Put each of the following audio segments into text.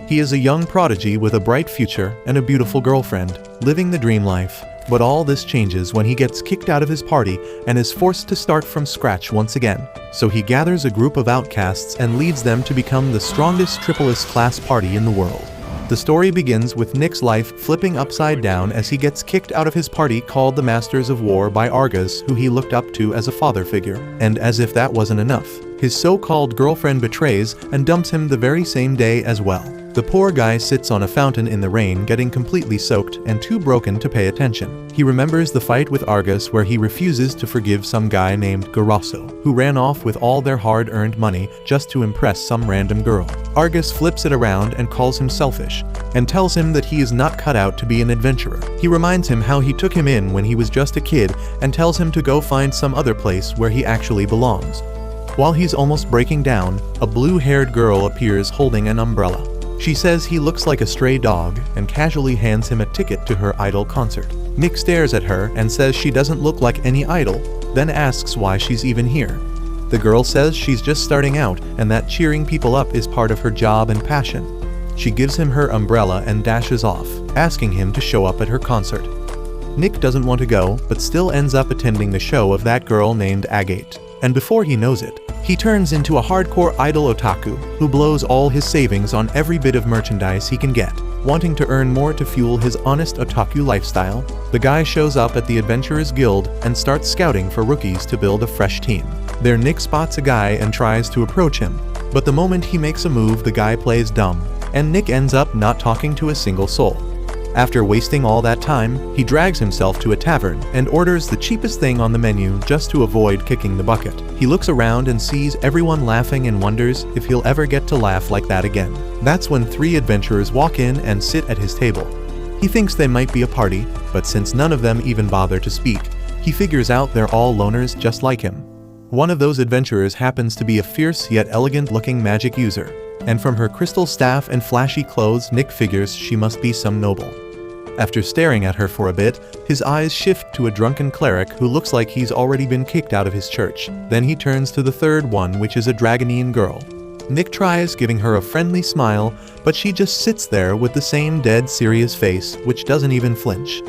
He is a young prodigy with a bright future and a beautiful girlfriend, living the dream life. But all this changes when he gets kicked out of his party and is forced to start from scratch once again. So he gathers a group of outcasts and leads them to become the strongest triple-S class party in the world. The story begins with Nick's life flipping upside down as he gets kicked out of his party called the Masters of War by Argus, who he looked up to as a father figure. And as if that wasn't enough, his so-called girlfriend betrays and dumps him the very same day as well. The poor guy sits on a fountain in the rain, getting completely soaked and too broken to pay attention. He remembers the fight with Argus where he refuses to forgive some guy named Garasso, who ran off with all their hard-earned money just to impress some random girl. Argus flips it around and calls him selfish, and tells him that he is not cut out to be an adventurer. He reminds him how he took him in when he was just a kid and tells him to go find some other place where he actually belongs. While he's almost breaking down, a blue-haired girl appears holding an umbrella. She says he looks like a stray dog and casually hands him a ticket to her idol concert. Nick stares at her and says she doesn't look like any idol, then asks why she's even here. The girl says she's just starting out and that cheering people up is part of her job and passion. She gives him her umbrella and dashes off, asking him to show up at her concert. Nick doesn't want to go, but still ends up attending the show of that girl named Agate. And before he knows it, he turns into a hardcore idol otaku who blows all his savings on every bit of merchandise he can get. Wanting to earn more to fuel his honest otaku lifestyle, the guy shows up at the Adventurers Guild and starts scouting for rookies to build a fresh team. There Nick spots a guy and tries to approach him, but the moment he makes a move the guy plays dumb, and Nick ends up not talking to a single soul. After wasting all that time, he drags himself to a tavern and orders the cheapest thing on the menu just to avoid kicking the bucket. He looks around and sees everyone laughing and wonders if he'll ever get to laugh like that again. That's when 3 adventurers walk in and sit at his table. He thinks they might be a party, but since none of them even bother to speak, he figures out they're all loners just like him. One of those adventurers happens to be a fierce yet elegant-looking magic user, and from her crystal staff and flashy clothes Nick figures she must be some noble. After staring at her for a bit, his eyes shift to a drunken cleric who looks like he's already been kicked out of his church. Then he turns to the third one, which is a Dragonine girl. Nick tries giving her a friendly smile, but she just sits there with the same dead serious face, which doesn't even flinch.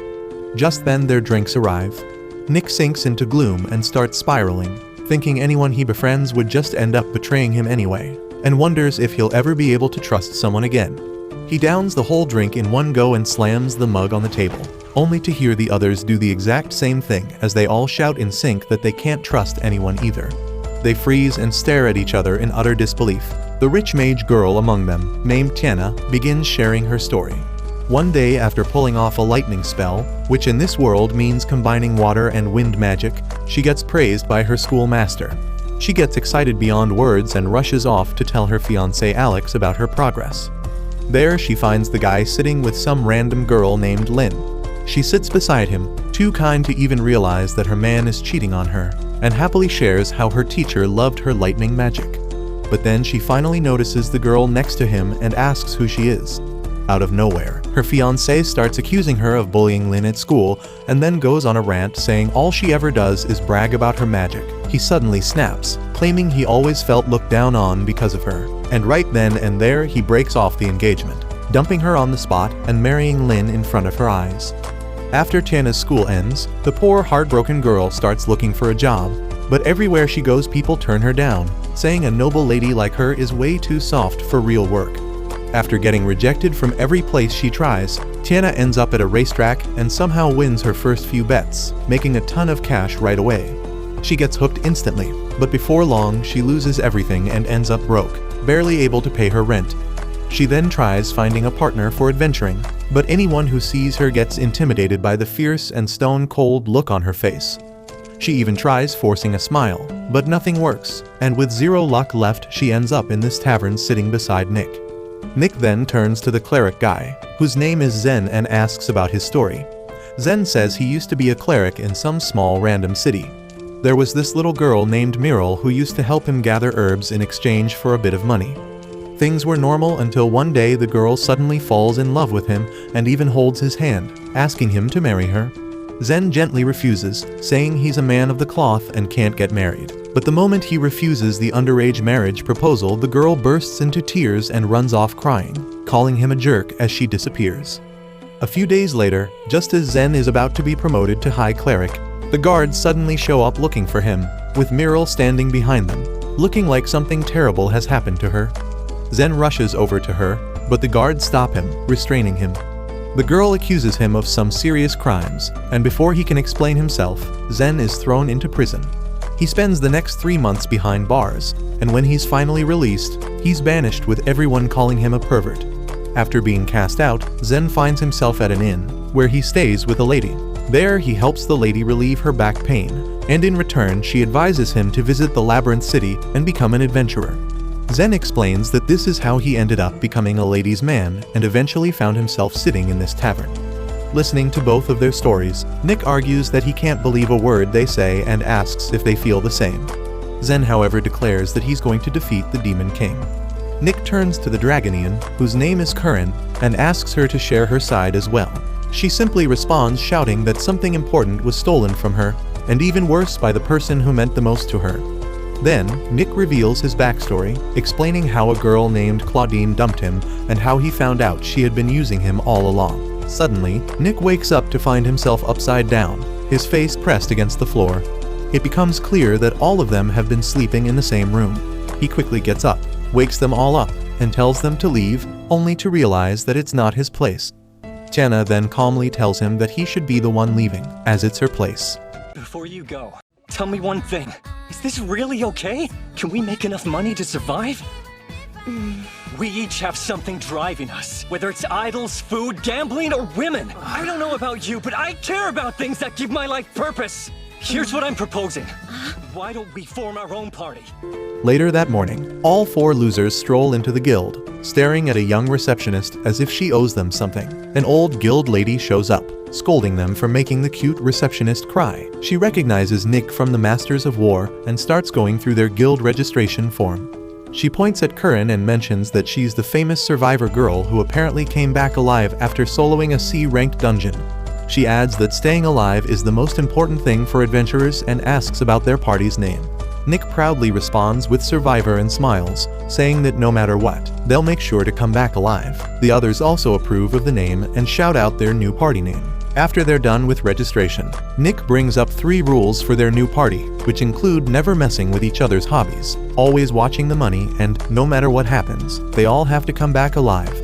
Just then their drinks arrive. Nick sinks into gloom and starts spiraling, thinking anyone he befriends would just end up betraying him anyway, and wonders if he'll ever be able to trust someone again. He downs the whole drink in one go and slams the mug on the table, only to hear the others do the exact same thing as they all shout in sync that they can't trust anyone either. They freeze and stare at each other in utter disbelief. The rich mage girl among them, named Tiana, begins sharing her story. One day after pulling off a lightning spell, which in this world means combining water and wind magic, she gets praised by her schoolmaster. She gets excited beyond words and rushes off to tell her fiancé Alex about her progress. There she finds the guy sitting with some random girl named Lynn. She sits beside him, too kind to even realize that her man is cheating on her, and happily shares how her teacher loved her lightning magic. But then she finally notices the girl next to him and asks who she is. Out of nowhere, her fiancé starts accusing her of bullying Lynn at school and then goes on a rant saying all she ever does is brag about her magic. He suddenly snaps, claiming he always felt looked down on because of her. And right then and there he breaks off the engagement, dumping her on the spot and marrying Lynn in front of her eyes. After Tiana's school ends, the poor heartbroken girl starts looking for a job, but everywhere she goes people turn her down, saying a noble lady like her is way too soft for real work. After getting rejected from every place she tries, Tiana ends up at a racetrack and somehow wins her first few bets, making a ton of cash right away. She gets hooked instantly, but before long she loses everything and ends up broke, barely able to pay her rent. She then tries finding a partner for adventuring, but anyone who sees her gets intimidated by the fierce and stone-cold look on her face. She even tries forcing a smile, but nothing works, and with zero luck left she ends up in this tavern sitting beside Nick. Nick then turns to the cleric guy, whose name is Zen, and asks about his story. Zen says he used to be a cleric in some small random city. There was this little girl named Myrtle who used to help him gather herbs in exchange for a bit of money. Things were normal until one day the girl suddenly falls in love with him and even holds his hand, asking him to marry her. Zen gently refuses, saying he's a man of the cloth and can't get married. But the moment he refuses the underage marriage proposal, the girl bursts into tears and runs off crying, calling him a jerk as she disappears. A few days later, just as Zen is about to be promoted to High Cleric, the guards suddenly show up looking for him, with Miral standing behind them, looking like something terrible has happened to her. Zen rushes over to her, but the guards stop him, restraining him. The girl accuses him of some serious crimes, and before he can explain himself, Zen is thrown into prison. He spends the next 3 months behind bars, and when he's finally released, he's banished with everyone calling him a pervert. After being cast out, Zen finds himself at an inn, where he stays with a lady. There, he helps the lady relieve her back pain, and in return, she advises him to visit the Labyrinth City and become an adventurer. Zen explains that this is how he ended up becoming a ladies' man and eventually found himself sitting in this tavern. Listening to both of their stories, Nick argues that he can't believe a word they say and asks if they feel the same. Zen, however, declares that he's going to defeat the Demon King. Nick turns to the Dragonian, whose name is Curran, and asks her to share her side as well. She simply responds shouting that something important was stolen from her, and even worse by the person who meant the most to her. Then, Nick reveals his backstory, explaining how a girl named Claudine dumped him and how he found out she had been using him all along. Suddenly, Nick wakes up to find himself upside down, his face pressed against the floor. It becomes clear that all of them have been sleeping in the same room. He quickly gets up, wakes them all up, and tells them to leave, only to realize that it's not his place. Tiana then calmly tells him that he should be the one leaving, as it's her place. Before you go, tell me one thing. Is this really okay? Can we make enough money to survive? We each have something driving us, whether it's idols, food, gambling, or women. I don't know about you, but I care about things that give my life purpose. Here's what I'm proposing. Why don't we form our own party? Later that morning, all 4 losers stroll into the guild, staring at a young receptionist as if she owes them something. An old guild lady shows up, scolding them for making the cute receptionist cry. She recognizes Nick from the Masters of War and starts going through their guild registration form. She points at Curran and mentions that she's the famous survivor girl who apparently came back alive after soloing a C-ranked dungeon. She adds that staying alive is the most important thing for adventurers and asks about their party's name. Nick proudly responds with Survivor and smiles, saying that no matter what, they'll make sure to come back alive. The others also approve of the name and shout out their new party name. After they're done with registration, Nick brings up 3 rules for their new party, which include never messing with each other's hobbies, always watching the money, and no matter what happens, they all have to come back alive.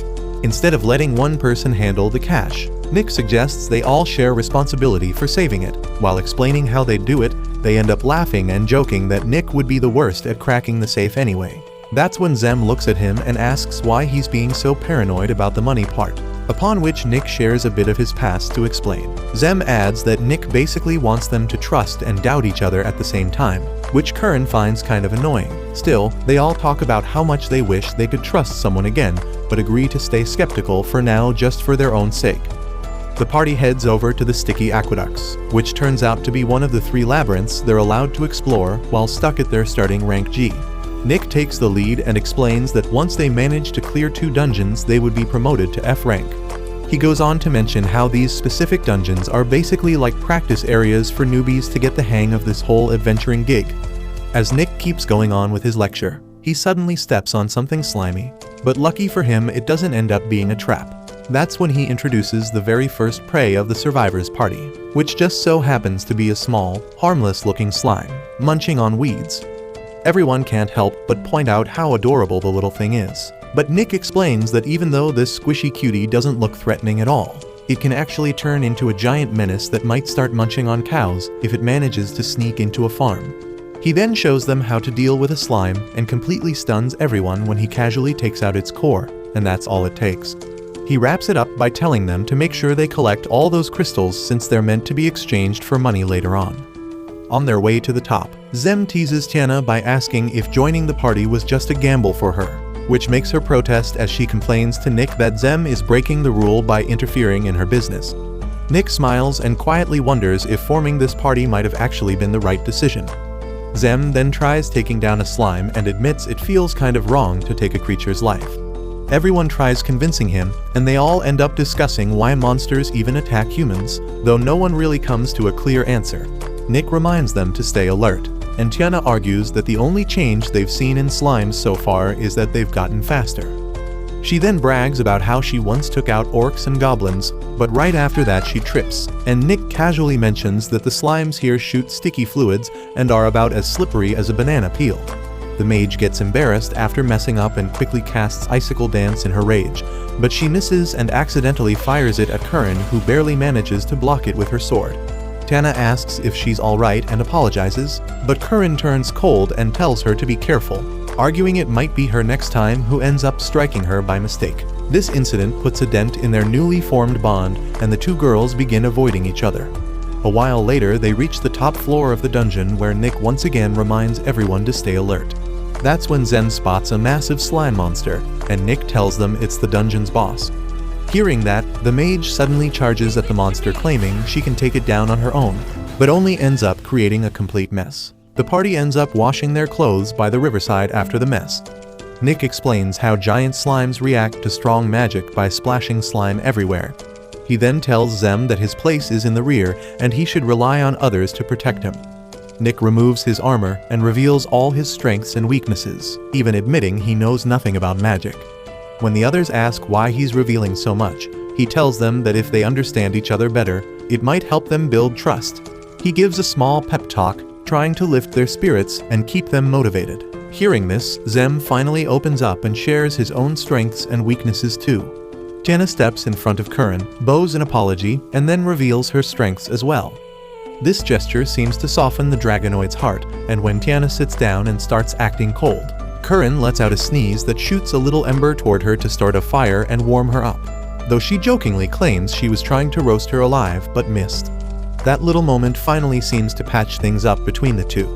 Instead of letting one person handle the cash, Nick suggests they all share responsibility for saving it. While explaining how they do it, they end up laughing and joking that Nick would be the worst at cracking the safe anyway. That's when Zem looks at him and asks why he's being so paranoid about the money part, upon which Nick shares a bit of his past to explain. Zem adds that Nick basically wants them to trust and doubt each other at the same time, which Curran finds kind of annoying. Still, they all talk about how much they wish they could trust someone again, but agree to stay skeptical for now just for their own sake. The party heads over to the Sticky Aqueducts, which turns out to be one of the 3 labyrinths they're allowed to explore while stuck at their starting rank G. Nick takes the lead and explains that once they manage to clear 2 dungeons, they would be promoted to F rank. He goes on to mention how these specific dungeons are basically like practice areas for newbies to get the hang of this whole adventuring gig. As Nick keeps going on with his lecture, he suddenly steps on something slimy, but lucky for him it doesn't end up being a trap. That's when he introduces the very first prey of the survivors' party, which just so happens to be a small, harmless-looking slime, munching on weeds. Everyone can't help but point out how adorable the little thing is. But Nick explains that even though this squishy cutie doesn't look threatening at all, it can actually turn into a giant menace that might start munching on cows if it manages to sneak into a farm. He then shows them how to deal with a slime and completely stuns everyone when he casually takes out its core, and that's all it takes. He wraps it up by telling them to make sure they collect all those crystals since they're meant to be exchanged for money later on. On their way to the top, Zem teases Tiana by asking if joining the party was just a gamble for her, which makes her protest as she complains to Nick that Zem is breaking the rule by interfering in her business. Nick smiles and quietly wonders if forming this party might have actually been the right decision. Zem then tries taking down a slime and admits it feels kind of wrong to take a creature's life. Everyone tries convincing him, and they all end up discussing why monsters even attack humans, though no one really comes to a clear answer. Nick reminds them to stay alert. and Tiana argues that the only change they've seen in slimes so far is that they've gotten faster. She then brags about how she once took out orcs and goblins, but right after that she trips, and Nick casually mentions that the slimes here shoot sticky fluids and are about as slippery as a banana peel. The mage gets embarrassed after messing up and quickly casts Icicle Dance in her rage, but she misses and accidentally fires it at Curran, who barely manages to block it with her sword. Tiana asks if she's alright and apologizes, but Curran turns cold and tells her to be careful, arguing it might be her next time, who ends up striking her by mistake. This incident puts a dent in their newly formed bond, and the two girls begin avoiding each other. A while later, they reach the top floor of the dungeon, where Nick once again reminds everyone to stay alert. That's when Zem spots a massive slime monster, and Nick tells them it's the dungeon's boss. Hearing that, the mage suddenly charges at the monster, claiming she can take it down on her own, but only ends up creating a complete mess. The party ends up washing their clothes by the riverside after the mess. Nick explains how giant slimes react to strong magic by splashing slime everywhere. He then tells Zem that his place is in the rear and he should rely on others to protect him. Nick removes his armor and reveals all his strengths and weaknesses, even admitting he knows nothing about magic. When the others ask why he's revealing so much, he tells them that if they understand each other better, it might help them build trust. He gives a small pep talk, trying to lift their spirits and keep them motivated. Hearing this, Zem finally opens up and shares his own strengths and weaknesses too. Tiana steps in front of Curran, bows an apology, and then reveals her strengths as well. This gesture seems to soften the Dragonoid's heart, and when Tiana sits down and starts acting cold, Curran lets out a sneeze that shoots a little ember toward her to start a fire and warm her up, though she jokingly claims she was trying to roast her alive but missed. That little moment finally seems to patch things up between the two.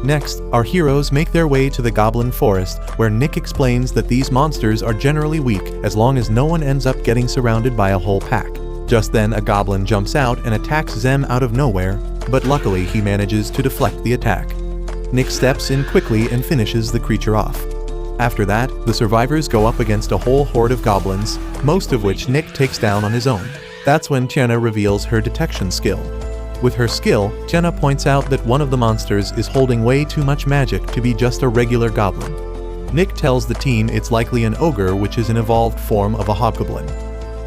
Next, our heroes make their way to the Goblin Forest, where Nick explains that these monsters are generally weak as long as no one ends up getting surrounded by a whole pack. Just then, a goblin jumps out and attacks Zem out of nowhere, but luckily he manages to deflect the attack. Nick steps in quickly and finishes the creature off. After that, the survivors go up against a whole horde of goblins, most of which Nick takes down on his own. That's when Tiana reveals her detection skill. With her skill, Tiana points out that one of the monsters is holding way too much magic to be just a regular goblin. Nick tells the team it's likely an ogre, which is an evolved form of a hobgoblin.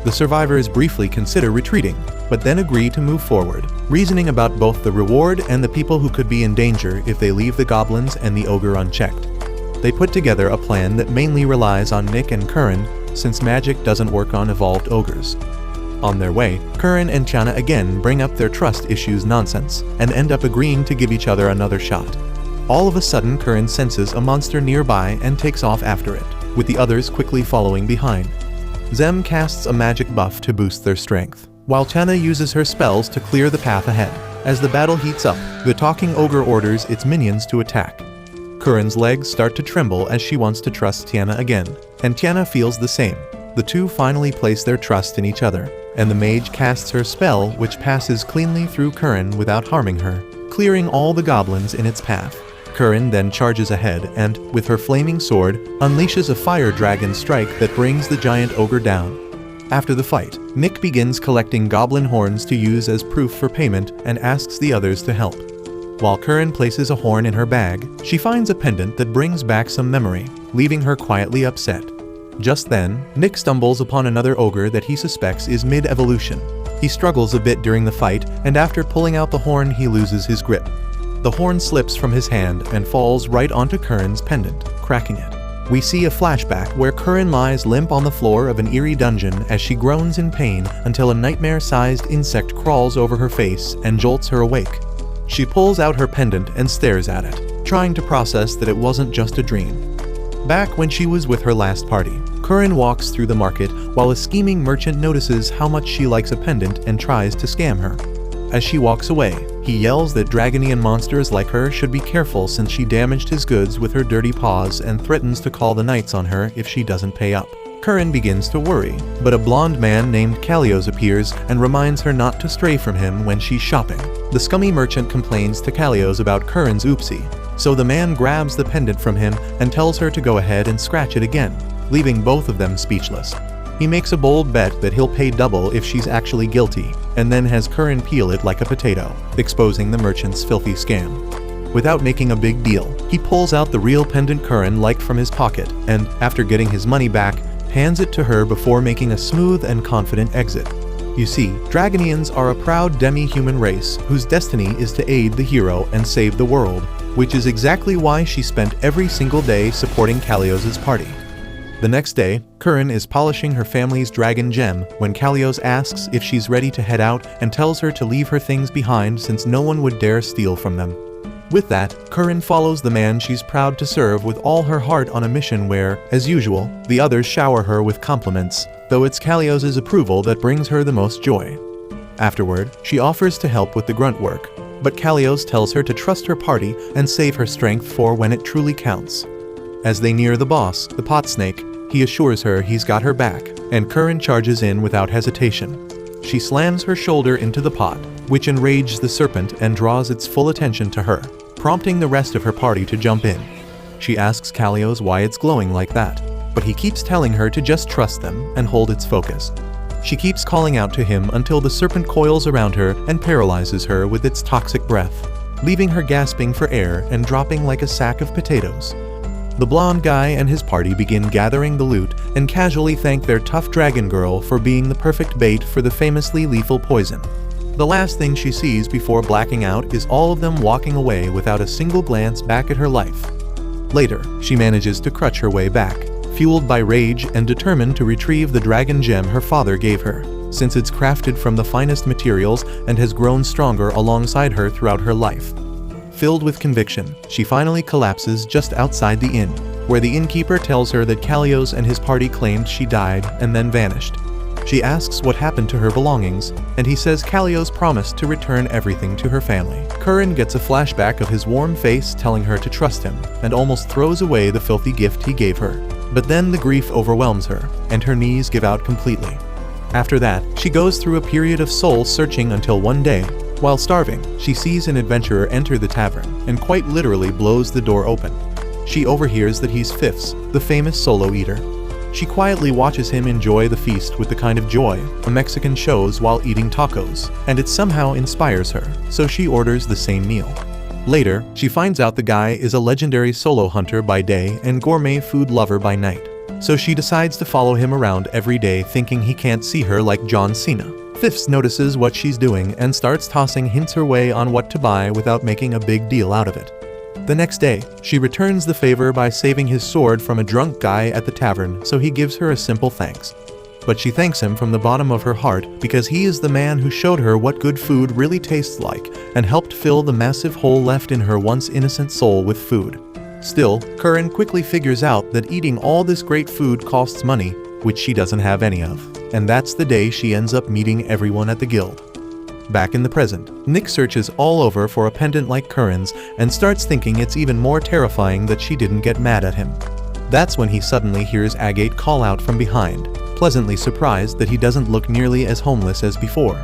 The survivors briefly consider retreating, but then agree to move forward, reasoning about both the reward and the people who could be in danger if they leave the goblins and the ogre unchecked. They put together a plan that mainly relies on Nick and Curran, since magic doesn't work on evolved ogres. On their way, Curran and Tiana again bring up their trust issues nonsense, and end up agreeing to give each other another shot. All of a sudden, Curran senses a monster nearby and takes off after it, with the others quickly following behind. Zem casts a magic buff to boost their strength, while Tiana uses her spells to clear the path ahead. As the battle heats up, the talking ogre orders its minions to attack. Curran's legs start to tremble as she wants to trust Tiana again, and Tiana feels the same. The two finally place their trust in each other, and the mage casts her spell, which passes cleanly through Curran without harming her, clearing all the goblins in its path. Curran then charges ahead and, with her flaming sword, unleashes a fire dragon strike that brings the giant ogre down. After the fight, Nick begins collecting goblin horns to use as proof for payment and asks the others to help. While Curran places a horn in her bag, she finds a pendant that brings back some memory, leaving her quietly upset. Just then, Nick stumbles upon another ogre that he suspects is mid-evolution. He struggles a bit during the fight, and after pulling out the horn, he loses his grip. The horn slips from his hand and falls right onto Curran's pendant, cracking it. We see a flashback where Curran lies limp on the floor of an eerie dungeon as she groans in pain until a nightmare-sized insect crawls over her face and jolts her awake. She pulls out her pendant and stares at it, trying to process that it wasn't just a dream. Back when she was with her last party, Curran walks through the market while a scheming merchant notices how much she likes a pendant and tries to scam her. As she walks away, he yells that Dragonian monsters like her should be careful since she damaged his goods with her dirty paws and threatens to call the knights on her if she doesn't pay up. Curran begins to worry, but a blonde man named Kalios appears and reminds her not to stray from him when she's shopping. The scummy merchant complains to Kalios about Curran's oopsie, so the man grabs the pendant from him and tells her to go ahead and scratch it again, leaving both of them speechless. He makes a bold bet that he'll pay double if she's actually guilty, and then has Curran peel it like a potato, exposing the merchant's filthy scam. Without making a big deal, he pulls out the real pendant Curran liked from his pocket and, after getting his money back, hands it to her before making a smooth and confident exit. You see, Dragonians are a proud demi-human race whose destiny is to aid the hero and save the world, which is exactly why she spent every single day supporting Kalios's party. The next day, Curran is polishing her family's dragon gem when Kalios asks if she's ready to head out and tells her to leave her things behind since no one would dare steal from them. With that, Curran follows the man she's proud to serve with all her heart on a mission where, as usual, the others shower her with compliments, though it's Kalios's approval that brings her the most joy. Afterward, she offers to help with the grunt work, but Kalios tells her to trust her party and save her strength for when it truly counts. As they near the boss, the pot snake, he assures her he's got her back, and Curran charges in without hesitation. She slams her shoulder into the pot, which enrages the serpent and draws its full attention to her, prompting the rest of her party to jump in. She asks Kalios why it's glowing like that, but he keeps telling her to just trust them and hold its focus. She keeps calling out to him until the serpent coils around her and paralyzes her with its toxic breath, leaving her gasping for air and dropping like a sack of potatoes. The blonde guy and his party begin gathering the loot and casually thank their tough dragon girl for being the perfect bait for the famously lethal poison. The last thing she sees before blacking out is all of them walking away without a single glance back at her life. Later, she manages to crutch her way back, fueled by rage and determined to retrieve the dragon gem her father gave her, since it's crafted from the finest materials and has grown stronger alongside her throughout her life. Filled with conviction, she finally collapses just outside the inn, where the innkeeper tells her that Kalios and his party claimed she died and then vanished. She asks what happened to her belongings, and he says Kalios promised to return everything to her family. Curran gets a flashback of his warm face telling her to trust him, and almost throws away the filthy gift he gave her. But then the grief overwhelms her, and her knees give out completely. After that, she goes through a period of soul searching until one day, while starving, she sees an adventurer enter the tavern, and quite literally blows the door open. She overhears that he's Fifths, the famous solo eater. She quietly watches him enjoy the feast with the kind of joy a Mexican shows while eating tacos, and it somehow inspires her, so she orders the same meal. Later, she finds out the guy is a legendary solo hunter by day and gourmet food lover by night, so she decides to follow him around every day thinking he can't see her like John Cena. Fifths notices what she's doing and starts tossing hints her way on what to buy without making a big deal out of it. The next day, she returns the favor by saving his sword from a drunk guy at the tavern, so he gives her a simple thanks. But she thanks him from the bottom of her heart because he is the man who showed her what good food really tastes like and helped fill the massive hole left in her once innocent soul with food. Still, Curran quickly figures out that eating all this great food costs money, which she doesn't have any of. And that's the day she ends up meeting everyone at the guild. Back in the present, Nick searches all over for a pendant like Curran's and starts thinking it's even more terrifying that she didn't get mad at him. That's when he suddenly hears Agate call out from behind, pleasantly surprised that he doesn't look nearly as homeless as before.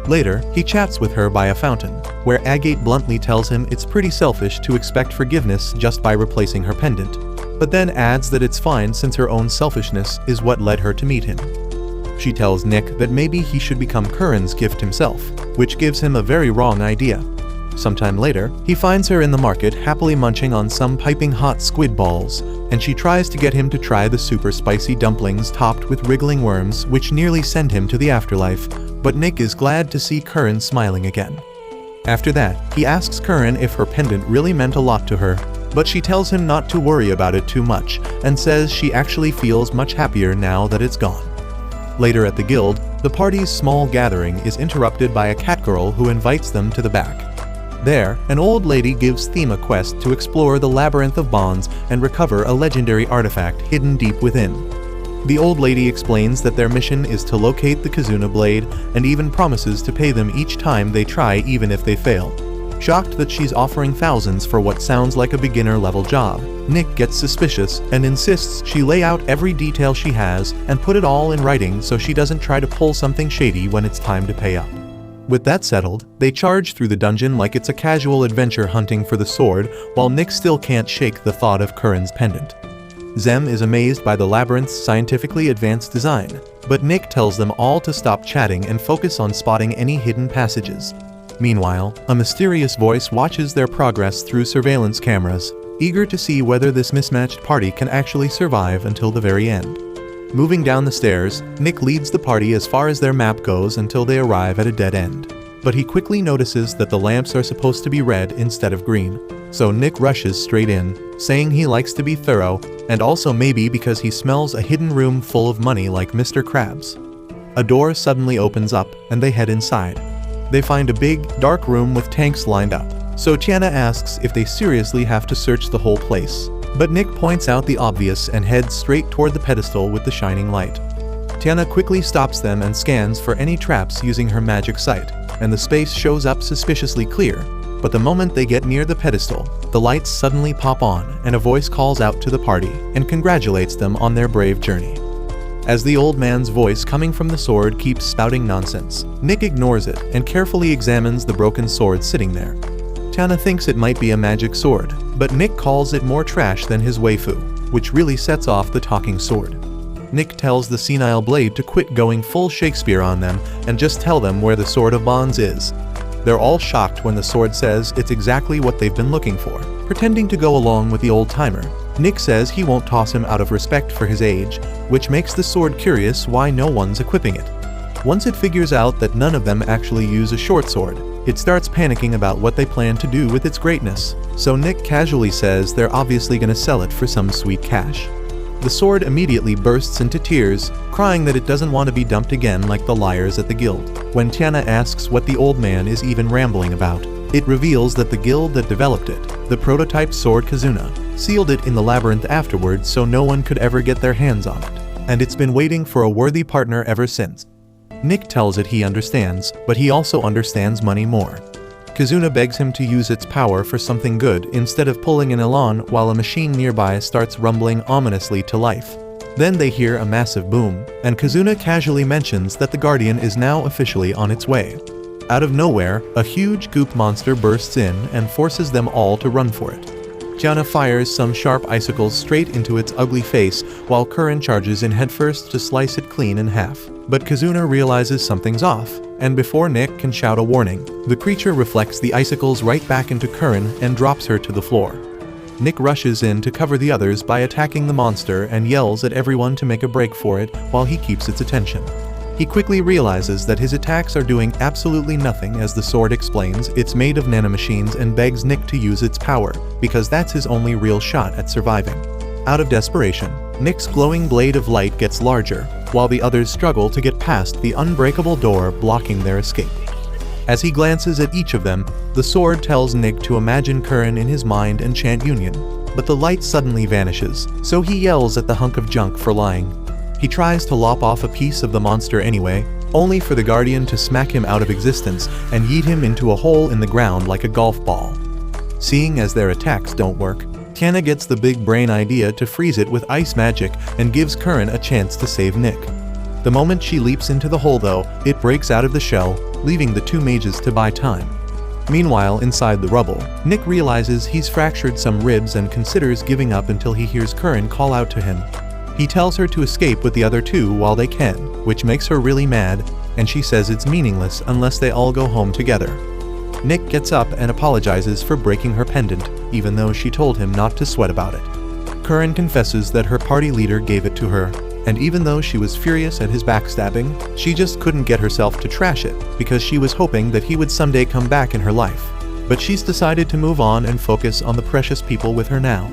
Later, he chats with her by a fountain, where Agate bluntly tells him it's pretty selfish to expect forgiveness just by replacing her pendant, but then adds that it's fine since her own selfishness is what led her to meet him. She tells Nick that maybe he should become Curran's gift himself, which gives him a very wrong idea. Sometime later, he finds her in the market happily munching on some piping hot squid balls, and she tries to get him to try the super spicy dumplings topped with wriggling worms which nearly send him to the afterlife, but Nick is glad to see Curran smiling again. After that, he asks Curran if her pendant really meant a lot to her, but she tells him not to worry about it too much and says she actually feels much happier now that it's gone. Later at the guild, the party's small gathering is interrupted by a catgirl who invites them to the back. There, an old lady gives Theme a quest to explore the Labyrinth of Bonds and recover a legendary artifact hidden deep within. The old lady explains that their mission is to locate the Kizuna blade and even promises to pay them each time they try even if they fail. Shocked that she's offering thousands for what sounds like a beginner-level job, Nick gets suspicious and insists she lay out every detail she has and put it all in writing so she doesn't try to pull something shady when it's time to pay up. With that settled, they charge through the dungeon like it's a casual adventure hunting for the sword, while Nick still can't shake the thought of Curran's pendant. Zem is amazed by the labyrinth's scientifically advanced design, but Nick tells them all to stop chatting and focus on spotting any hidden passages. Meanwhile, a mysterious voice watches their progress through surveillance cameras, eager to see whether this mismatched party can actually survive until the very end. Moving down the stairs, Nick leads the party as far as their map goes until they arrive at a dead end. But he quickly notices that the lamps are supposed to be red instead of green. So Nick rushes straight in, saying he likes to be thorough, and also maybe because he smells a hidden room full of money like Mr. Krabs. A door suddenly opens up, and they head inside. They find a big, dark room with tanks lined up. So Tiana asks if they seriously have to search the whole place. But Nick points out the obvious and heads straight toward the pedestal with the shining light. Tiana quickly stops them and scans for any traps using her magic sight, and the space shows up suspiciously clear. But the moment they get near the pedestal, the lights suddenly pop on, and a voice calls out to the party and congratulates them on their brave journey. As the old man's voice coming from the sword keeps spouting nonsense, Nick ignores it and carefully examines the broken sword sitting there. Tiana thinks it might be a magic sword, but Nick calls it more trash than his waifu, which really sets off the talking sword. Nick tells the senile blade to quit going full Shakespeare on them and just tell them where the Sword of Bonds is. They're all shocked when the sword says it's exactly what they've been looking for. Pretending to go along with the old-timer, Nick says he won't toss him out of respect for his age, which makes the sword curious why no one's equipping it. Once it figures out that none of them actually use a short sword, it starts panicking about what they plan to do with its greatness, so Nick casually says they're obviously gonna sell it for some sweet cash. The sword immediately bursts into tears, crying that it doesn't want to be dumped again like the liars at the guild. When Tiana asks what the old man is even rambling about, it reveals that the guild that developed it, the prototype sword Kizuna, sealed it in the labyrinth afterwards so no one could ever get their hands on it, and it's been waiting for a worthy partner ever since. Nick tells it he understands, but he also understands money more. Kizuna begs him to use its power for something good instead of pulling an elan while a machine nearby starts rumbling ominously to life. Then they hear a massive boom, and Kizuna casually mentions that the Guardian is now officially on its way. Out of nowhere, a huge goop monster bursts in and forces them all to run for it. Tiana fires some sharp icicles straight into its ugly face while Curran charges in headfirst to slice it clean in half. But Kizuna realizes something's off, and before Nick can shout a warning, the creature reflects the icicles right back into Curran and drops her to the floor. Nick rushes in to cover the others by attacking the monster and yells at everyone to make a break for it while he keeps its attention. He quickly realizes that his attacks are doing absolutely nothing as the sword explains it's made of nanomachines and begs Nick to use its power, because that's his only real shot at surviving. Out of desperation, Nick's glowing blade of light gets larger, while the others struggle to get past the unbreakable door blocking their escape. As he glances at each of them, the sword tells Nick to imagine Curran in his mind and chant Union, but the light suddenly vanishes, so he yells at the hunk of junk for lying. He tries to lop off a piece of the monster anyway, only for the Guardian to smack him out of existence and yeet him into a hole in the ground like a golf ball. Seeing as their attacks don't work, Tiana gets the big brain idea to freeze it with ice magic and gives Curran a chance to save Nick. The moment she leaps into the hole though, it breaks out of the shell, leaving the two mages to buy time. Meanwhile, inside the rubble, Nick realizes he's fractured some ribs and considers giving up until he hears Curran call out to him. He tells her to escape with the other two while they can, which makes her really mad, and she says it's meaningless unless they all go home together. Nick gets up and apologizes for breaking her pendant, even though she told him not to sweat about it. Curran confesses that her party leader gave it to her, and even though she was furious at his backstabbing, she just couldn't get herself to trash it because she was hoping that he would someday come back in her life. But she's decided to move on and focus on the precious people with her now.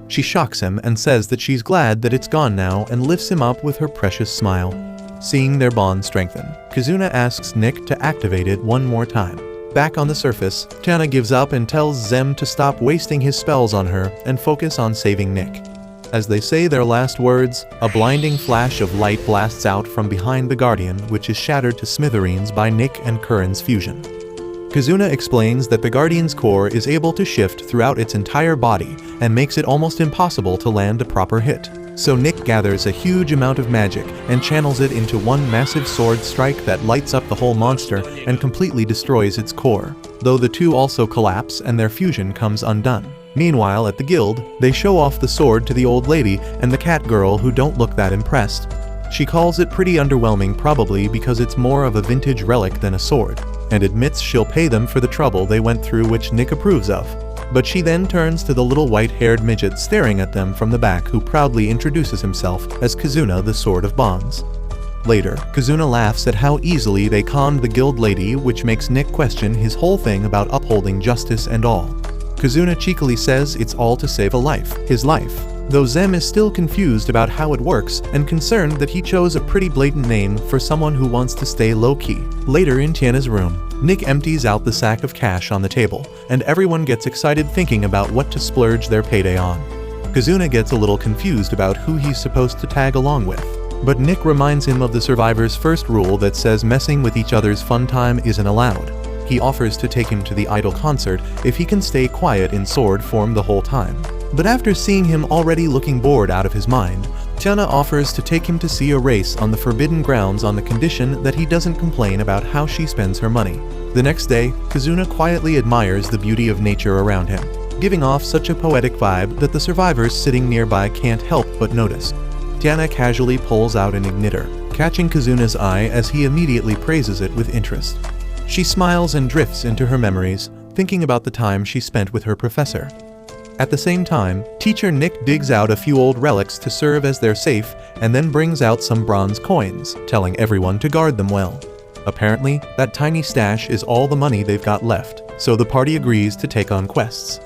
She shocks him and says that she's glad that it's gone now and lifts him up with her precious smile. Seeing their bond strengthen, Kizuna asks Nick to activate it one more time. Back on the surface, Tiana gives up and tells Zem to stop wasting his spells on her and focus on saving Nick. As they say their last words, a blinding flash of light blasts out from behind the Guardian, which is shattered to smithereens by Nick and Curran's fusion. Kizuna explains that the Guardian's core is able to shift throughout its entire body and makes it almost impossible to land a proper hit. So Nick gathers a huge amount of magic and channels it into one massive sword strike that lights up the whole monster and completely destroys its core, though the two also collapse and their fusion comes undone. Meanwhile, at the guild, they show off the sword to the old lady and the cat girl who don't look that impressed. She calls it pretty underwhelming, probably because it's more of a vintage relic than a sword. and admits she'll pay them for the trouble they went through, which Nick approves of. But she then turns to the little white-haired midget staring at them from the back, who proudly introduces himself as Kazuna, the Sword of Bonds. Later, Kazuna laughs at how easily they conned the guild lady, which makes Nick question his whole thing about upholding justice and all. Kazuna cheekily says it's all to save a life, his life, though Zem is still confused about how it works and concerned that he chose a pretty blatant name for someone who wants to stay low-key. Later in Tiana's room, Nick empties out the sack of cash on the table, and everyone gets excited thinking about what to splurge their payday on. Kazuna gets a little confused about who he's supposed to tag along with, but Nick reminds him of the survivor's first rule that says messing with each other's fun time isn't allowed. He offers to take him to the idol concert if he can stay quiet in sword form the whole time. But after seeing him already looking bored out of his mind, Tiana offers to take him to see a race on the forbidden grounds on the condition that he doesn't complain about how she spends her money. The next day, Kazuna quietly admires the beauty of nature around him, giving off such a poetic vibe that the survivors sitting nearby can't help but notice. Tiana casually pulls out an igniter, catching Kazuna's eye as he immediately praises it with interest. She smiles and drifts into her memories, thinking about the time she spent with her professor. At the same time, teacher Nick digs out a few old relics to serve as their safe and then brings out some bronze coins, telling everyone to guard them well. Apparently, that tiny stash is all the money they've got left, so the party agrees to take on quests.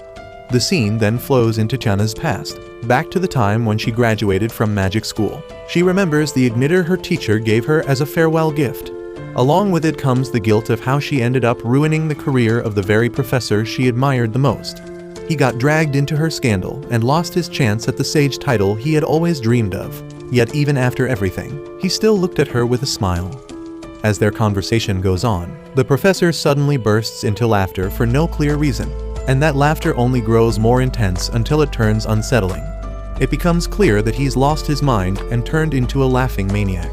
The scene then flows into Tiana's past, back to the time when she graduated from magic school. She remembers the igniter her teacher gave her as a farewell gift. Along with it comes the guilt of how she ended up ruining the career of the very professor she admired the most. He got dragged into her scandal and lost his chance at the sage title he had always dreamed of. Yet even after everything, he still looked at her with a smile. As their conversation goes on, the professor suddenly bursts into laughter for no clear reason, and that laughter only grows more intense until it turns unsettling. It becomes clear that he's lost his mind and turned into a laughing maniac.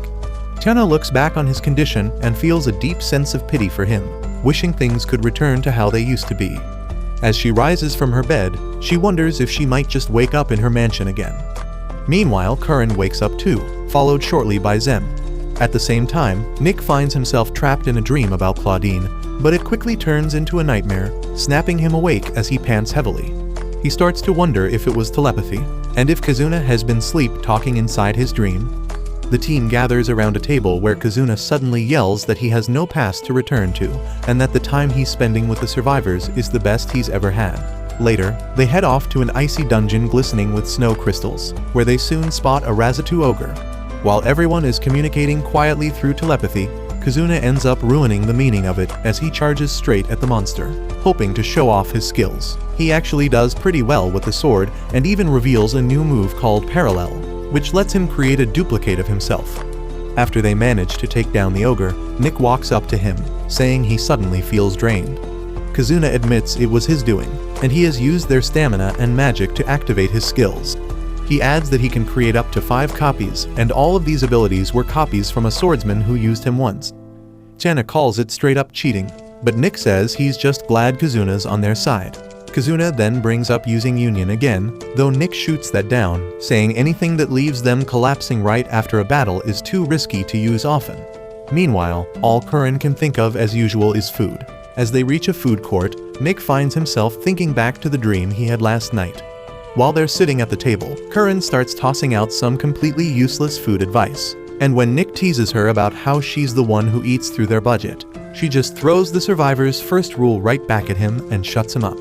Tiana looks back on his condition and feels a deep sense of pity for him, wishing things could return to how they used to be. As she rises from her bed, she wonders if she might just wake up in her mansion again. Meanwhile, Curran wakes up too, followed shortly by Zem. At the same time, Nick finds himself trapped in a dream about Claudine, but it quickly turns into a nightmare, snapping him awake as he pants heavily. He starts to wonder if it was telepathy, and if Kazuna has been sleep-talking inside his dream. The team gathers around a table where Kazuna suddenly yells that he has no past to return to, and that the time he's spending with the survivors is the best he's ever had. Later, they head off to an icy dungeon glistening with snow crystals, where they soon spot a Razatu ogre. While everyone is communicating quietly through telepathy, Kazuna ends up ruining the meaning of it as he charges straight at the monster, hoping to show off his skills. He actually does pretty well with the sword and even reveals a new move called Parallel, which lets him create a duplicate of himself. After they manage to take down the ogre, Nick walks up to him, saying he suddenly feels drained. Kazuna admits it was his doing, and he has used their stamina and magic to activate his skills. He adds that he can create up to 5 copies, and all of these abilities were copies from a swordsman who used him once. Tiana calls it straight up cheating, but Nick says he's just glad Kazuna's on their side. Kazuna then brings up using Union again, though Nick shoots that down, saying anything that leaves them collapsing right after a battle is too risky to use often. Meanwhile, all Curran can think of as usual is food. As they reach a food court, Nick finds himself thinking back to the dream he had last night. While they're sitting at the table, Curran starts tossing out some completely useless food advice. And when Nick teases her about how she's the one who eats through their budget, she just throws the survivor's first rule right back at him and shuts him up.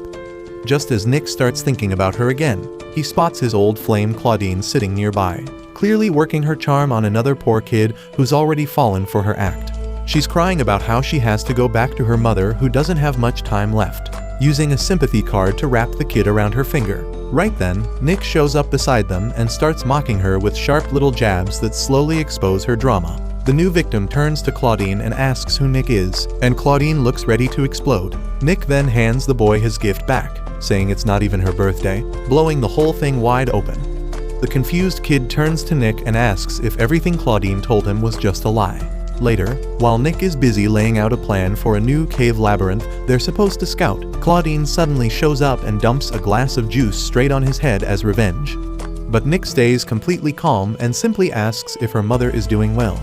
Just as Nick starts thinking about her again, he spots his old flame Claudine sitting nearby, clearly working her charm on another poor kid who's already fallen for her act. She's crying about how she has to go back to her mother who doesn't have much time left, using a sympathy card to wrap the kid around her finger. Right then, Nick shows up beside them and starts mocking her with sharp little jabs that slowly expose her drama. The new victim turns to Claudine and asks who Nick is, and Claudine looks ready to explode. Nick then hands the boy his gift back, saying it's not even her birthday, blowing the whole thing wide open. The confused kid turns to Nick and asks if everything Claudine told him was just a lie. Later, while Nick is busy laying out a plan for a new cave labyrinth they're supposed to scout, Claudine suddenly shows up and dumps a glass of juice straight on his head as revenge. But Nick stays completely calm and simply asks if her mother is doing well.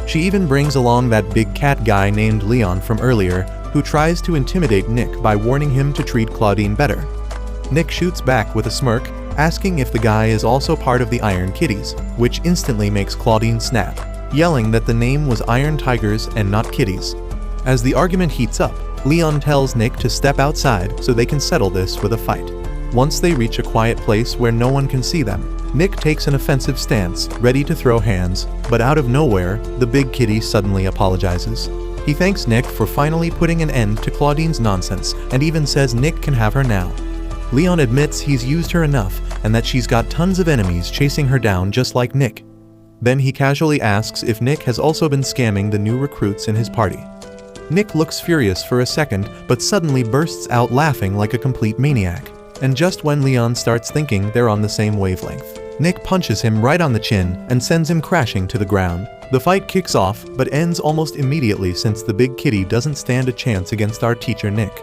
She even brings along that big cat guy named Leon from earlier, who tries to intimidate Nick by warning him to treat Claudine better. Nick shoots back with a smirk, asking if the guy is also part of the Iron Kitties, which instantly makes Claudine snap, yelling that the name was Iron Tigers and not Kitties. As the argument heats up, Leon tells Nick to step outside so they can settle this with a fight. Once they reach a quiet place where no one can see them, Nick takes an offensive stance, ready to throw hands, but out of nowhere, the big kitty suddenly apologizes. He thanks Nick for finally putting an end to Claudine's nonsense and even says Nick can have her now. Leon admits he's used her enough and that she's got tons of enemies chasing her down just like Nick. Then he casually asks if Nick has also been scamming the new recruits in his party. Nick looks furious for a second but suddenly bursts out laughing like a complete maniac. And just when Leon starts thinking they're on the same wavelength, Nick punches him right on the chin and sends him crashing to the ground. The fight kicks off but ends almost immediately since the big kitty doesn't stand a chance against our teacher Nick.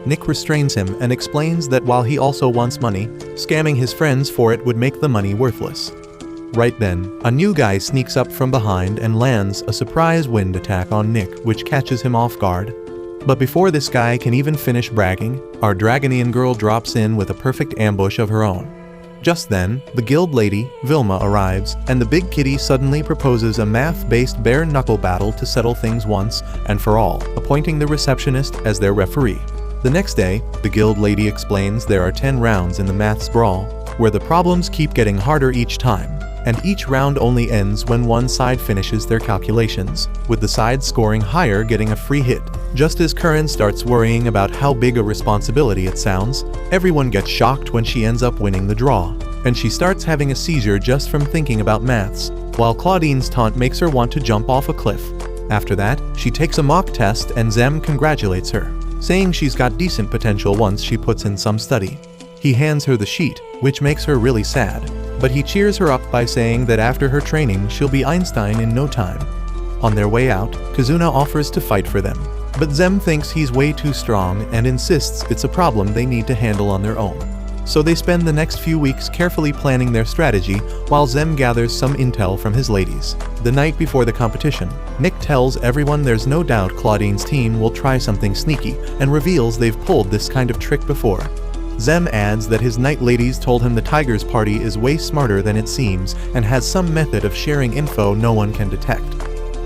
Nick restrains him and explains that while he also wants money, scamming his friends for it would make the money worthless. Right then, a new guy sneaks up from behind and lands a surprise wind attack on Nick, which catches him off guard. But before this guy can even finish bragging, our Dragonian girl drops in with a perfect ambush of her own. Just then, the guild lady, Vilma, arrives, and the big kitty suddenly proposes a math-based bare-knuckle battle to settle things once and for all, appointing the receptionist as their referee. The next day, the guild lady explains there are 10 rounds in the maths brawl, where the problems keep getting harder each time, and each round only ends when one side finishes their calculations, with the side scoring higher getting a free hit. Just as Curran starts worrying about how big a responsibility it sounds, everyone gets shocked when she ends up winning the draw, and she starts having a seizure just from thinking about maths, while Claudine's taunt makes her want to jump off a cliff. After that, she takes a mock test and Zem congratulates her, saying she's got decent potential once she puts in some study. He hands her the sheet, which makes her really sad, but he cheers her up by saying that after her training she'll be Einstein in no time. On their way out, Kazuna offers to fight for them, but Zem thinks he's way too strong and insists it's a problem they need to handle on their own. So they spend the next few weeks carefully planning their strategy while Zem gathers some intel from his ladies. The night before the competition, Nick tells everyone there's no doubt Claudine's team will try something sneaky and reveals they've pulled this kind of trick before. Zem adds that his night ladies told him the Tigers party is way smarter than it seems and has some method of sharing info no one can detect.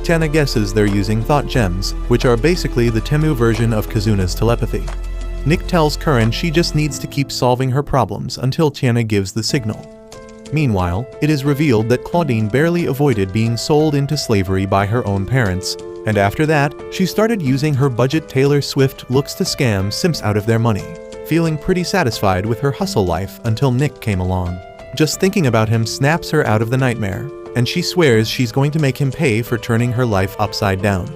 Tiana guesses they're using thought gems, which are basically the Temu version of Kazuna's telepathy. Nick tells Curran she just needs to keep solving her problems until Tiana gives the signal. Meanwhile, it is revealed that Claudine barely avoided being sold into slavery by her own parents, and after that, she started using her budget Taylor Swift looks to scam simps out of their money, feeling pretty satisfied with her hustle life until Nick came along. Just thinking about him snaps her out of the nightmare, and she swears she's going to make him pay for turning her life upside down.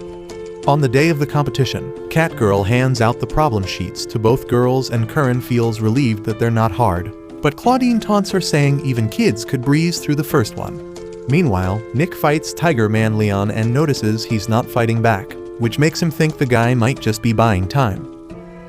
On the day of the competition, Catgirl hands out the problem sheets to both girls and Curran feels relieved that they're not hard, but Claudine taunts her saying even kids could breeze through the first one. Meanwhile, Nick fights Tiger Man Leon and notices he's not fighting back, which makes him think the guy might just be buying time.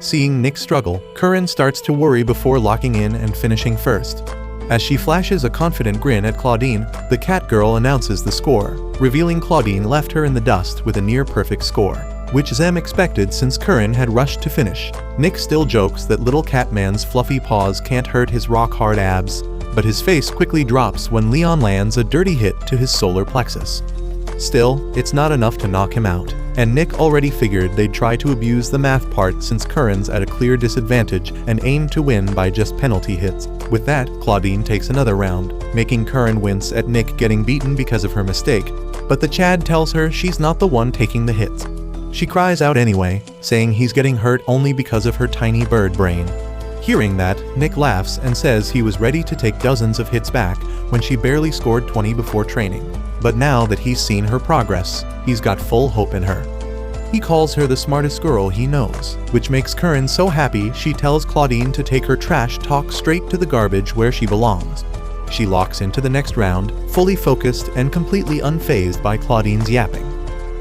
Seeing Nick struggle, Curran starts to worry before locking in and finishing first. As she flashes a confident grin at Claudine, the Catgirl announces the score, revealing Claudine left her in the dust with a near-perfect score, which Zem expected since Curran had rushed to finish. Nick still jokes that little Catman's fluffy paws can't hurt his rock-hard abs, but his face quickly drops when Leon lands a dirty hit to his solar plexus. Still, it's not enough to knock him out, and Nick already figured they'd try to abuse the math part since Curran's at a clear disadvantage and aim to win by just penalty hits. With that, Claudine takes another round, making Curran wince at Nick getting beaten because of her mistake, but the Chad tells her she's not the one taking the hits. She cries out anyway, saying he's getting hurt only because of her tiny bird brain. Hearing that, Nick laughs and says he was ready to take dozens of hits back when she barely scored 20 before training. But now that he's seen her progress, he's got full hope in her. He calls her the smartest girl he knows, which makes Curran so happy she tells Claudine to take her trash talk straight to the garbage where she belongs. She locks into the next round, fully focused and completely unfazed by Claudine's yapping.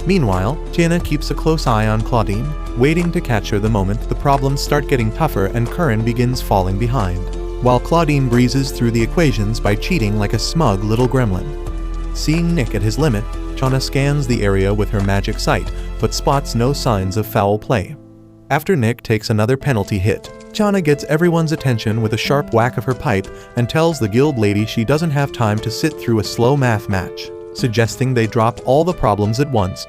Meanwhile, Tiana keeps a close eye on Claudine, waiting to catch her the moment the problems start getting tougher and Curran begins falling behind, while Claudine breezes through the equations by cheating like a smug little gremlin. Seeing Nick at his limit, Tiana scans the area with her magic sight, but spots no signs of foul play. After Nick takes another penalty hit, Tiana gets everyone's attention with a sharp whack of her pipe and tells the guild lady she doesn't have time to sit through a slow math match, suggesting they drop all the problems at once.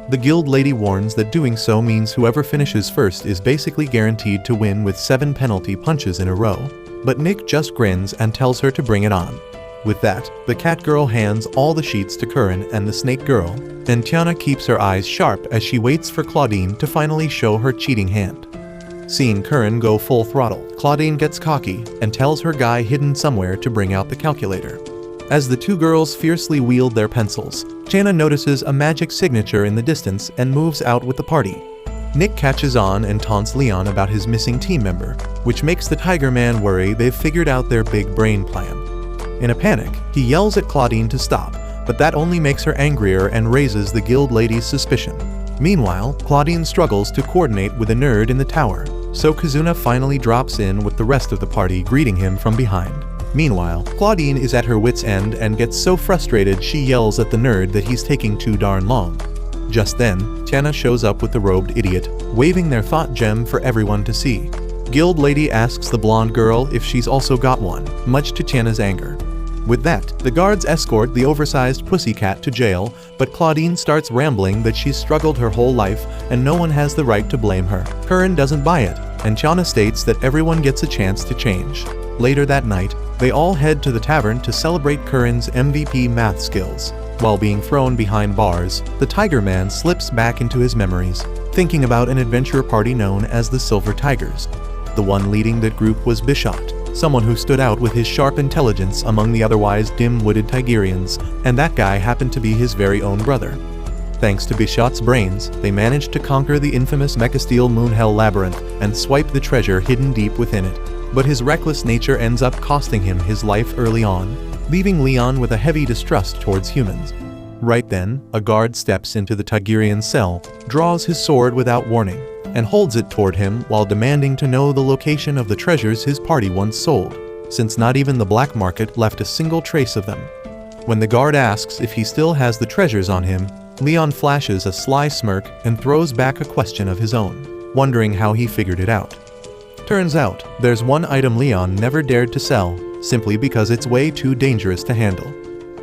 The guild lady warns that doing so means whoever finishes first is basically guaranteed to win with 7 penalty punches in a row, but Nick just grins and tells her to bring it on. With that, the cat girl hands all the sheets to Curran and the snake girl, and Tiana keeps her eyes sharp as she waits for Claudine to finally show her cheating hand. Seeing Curran go full throttle, Claudine gets cocky and tells her guy hidden somewhere to bring out the calculator. As the two girls fiercely wield their pencils, Tiana notices a magic signature in the distance and moves out with the party. Nick catches on and taunts Leon about his missing team member, which makes the Tiger Man worry they've figured out their big brain plan. In a panic, he yells at Claudine to stop, but that only makes her angrier and raises the guild lady's suspicion. Meanwhile, Claudine struggles to coordinate with a nerd in the tower, so Kazuna finally drops in with the rest of the party greeting him from behind. Meanwhile, Claudine is at her wit's end and gets so frustrated she yells at the nerd that he's taking too darn long. Just then, Tiana shows up with the robed idiot, waving their thought gem for everyone to see. Guild lady asks the blonde girl if she's also got one, much to Tiana's anger. With that, the guards escort the oversized pussycat to jail, but Claudine starts rambling that she's struggled her whole life and no one has the right to blame her. Curran doesn't buy it, and Tiana states that everyone gets a chance to change. Later that night, they all head to the tavern to celebrate Curran's MVP math skills. While being thrown behind bars, the Tiger Man slips back into his memories, thinking about an adventure party known as the Silver Tigers. The one leading that group was Bishot, someone who stood out with his sharp intelligence among the otherwise dim-witted Tigerians, and that guy happened to be his very own brother. Thanks to Bishot's brains, they managed to conquer the infamous Mechasteel Moonhell Labyrinth and swipe the treasure hidden deep within it. But his reckless nature ends up costing him his life early on, leaving Leon with a heavy distrust towards humans. Right then, a guard steps into the Tigerian's cell, draws his sword without warning, and holds it toward him while demanding to know the location of the treasures his party once sold, since not even the black market left a single trace of them. When the guard asks if he still has the treasures on him, Leon flashes a sly smirk and throws back a question of his own, wondering how he figured it out. Turns out, there's one item Leon never dared to sell, simply because it's way too dangerous to handle.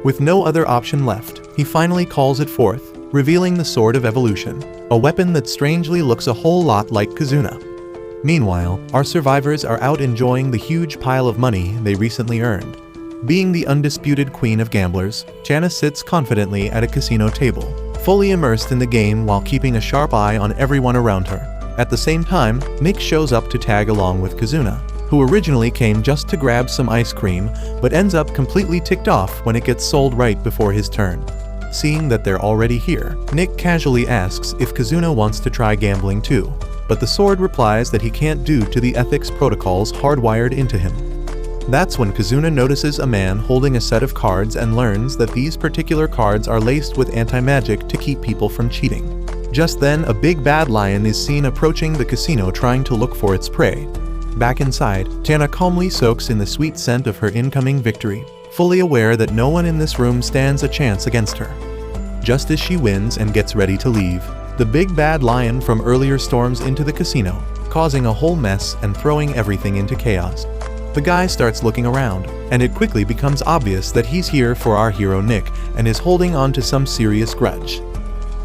With no other option left, he finally calls it forth, revealing the Sword of Evolution, a weapon that strangely looks a whole lot like Kazuna. Meanwhile, our survivors are out enjoying the huge pile of money they recently earned. Being the undisputed queen of gamblers, Tiana sits confidently at a casino table, fully immersed in the game while keeping a sharp eye on everyone around her. At the same time, Nick shows up to tag along with Kazuna, who originally came just to grab some ice cream, but ends up completely ticked off when it gets sold right before his turn. Seeing that they're already here, Nick casually asks if Kazuna wants to try gambling too, but the sword replies that he can't due to the ethics protocols hardwired into him. That's when Kazuna notices a man holding a set of cards and learns that these particular cards are laced with anti-magic to keep people from cheating. Just then, a big bad lion is seen approaching the casino trying to look for its prey. Back inside, Tiana calmly soaks in the sweet scent of her incoming victory, fully aware that no one in this room stands a chance against her. Just as she wins and gets ready to leave, the big bad lion from earlier storms into the casino, causing a whole mess and throwing everything into chaos. The guy starts looking around, and it quickly becomes obvious that he's here for our hero Nick and is holding on to some serious grudge.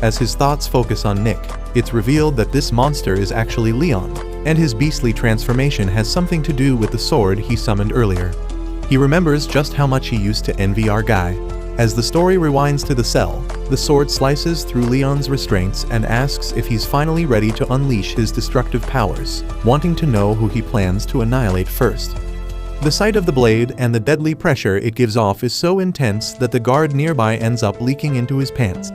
As his thoughts focus on Nick, it's revealed that this monster is actually Leon, and his beastly transformation has something to do with the sword he summoned earlier. He remembers just how much he used to envy our guy. As the story rewinds to the cell, the sword slices through Leon's restraints and asks if he's finally ready to unleash his destructive powers, wanting to know who he plans to annihilate first. The sight of the blade and the deadly pressure it gives off is so intense that the guard nearby ends up leaking into his pants.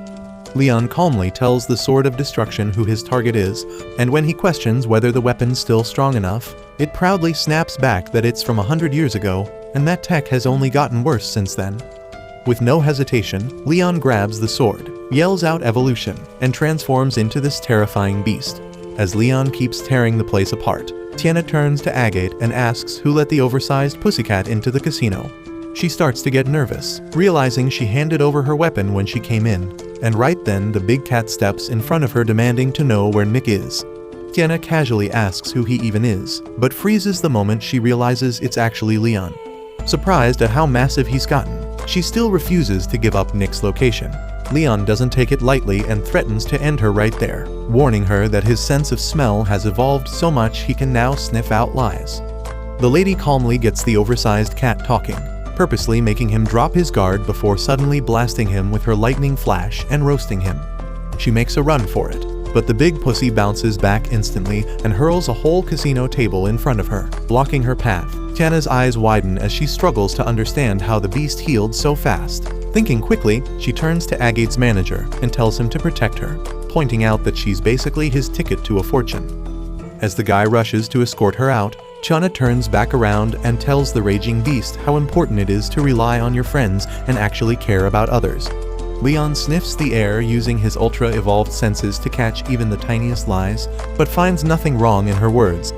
Leon calmly tells the Sword of Destruction who his target is, and when he questions whether the weapon's still strong enough, it proudly snaps back that it's from 100 years ago, and that tech has only gotten worse since then. With no hesitation, Leon grabs the sword, yells out evolution, and transforms into this terrifying beast. As Leon keeps tearing the place apart, Tiana turns to Agate and asks who let the oversized pussycat into the casino. She starts to get nervous, realizing she handed over her weapon when she came in, and right then the big cat steps in front of her demanding to know where Nick is. Tiana casually asks who he even is, but freezes the moment she realizes it's actually Leon. Surprised at how massive he's gotten, she still refuses to give up Nick's location. Leon doesn't take it lightly and threatens to end her right there, warning her that his sense of smell has evolved so much he can now sniff out lies. The lady calmly gets the oversized cat talking, purposely making him drop his guard before suddenly blasting him with her lightning flash and roasting him. She makes a run for it, but the big pussy bounces back instantly and hurls a whole casino table in front of her, blocking her path. Tiana's eyes widen as she struggles to understand how the beast healed so fast. Thinking quickly, she turns to Agate's manager and tells him to protect her, pointing out that she's basically his ticket to a fortune. As the guy rushes to escort her out, Tiana turns back around and tells the raging beast how important it is to rely on your friends and actually care about others. Leon sniffs the air using his ultra-evolved senses to catch even the tiniest lies, but finds nothing wrong in her words.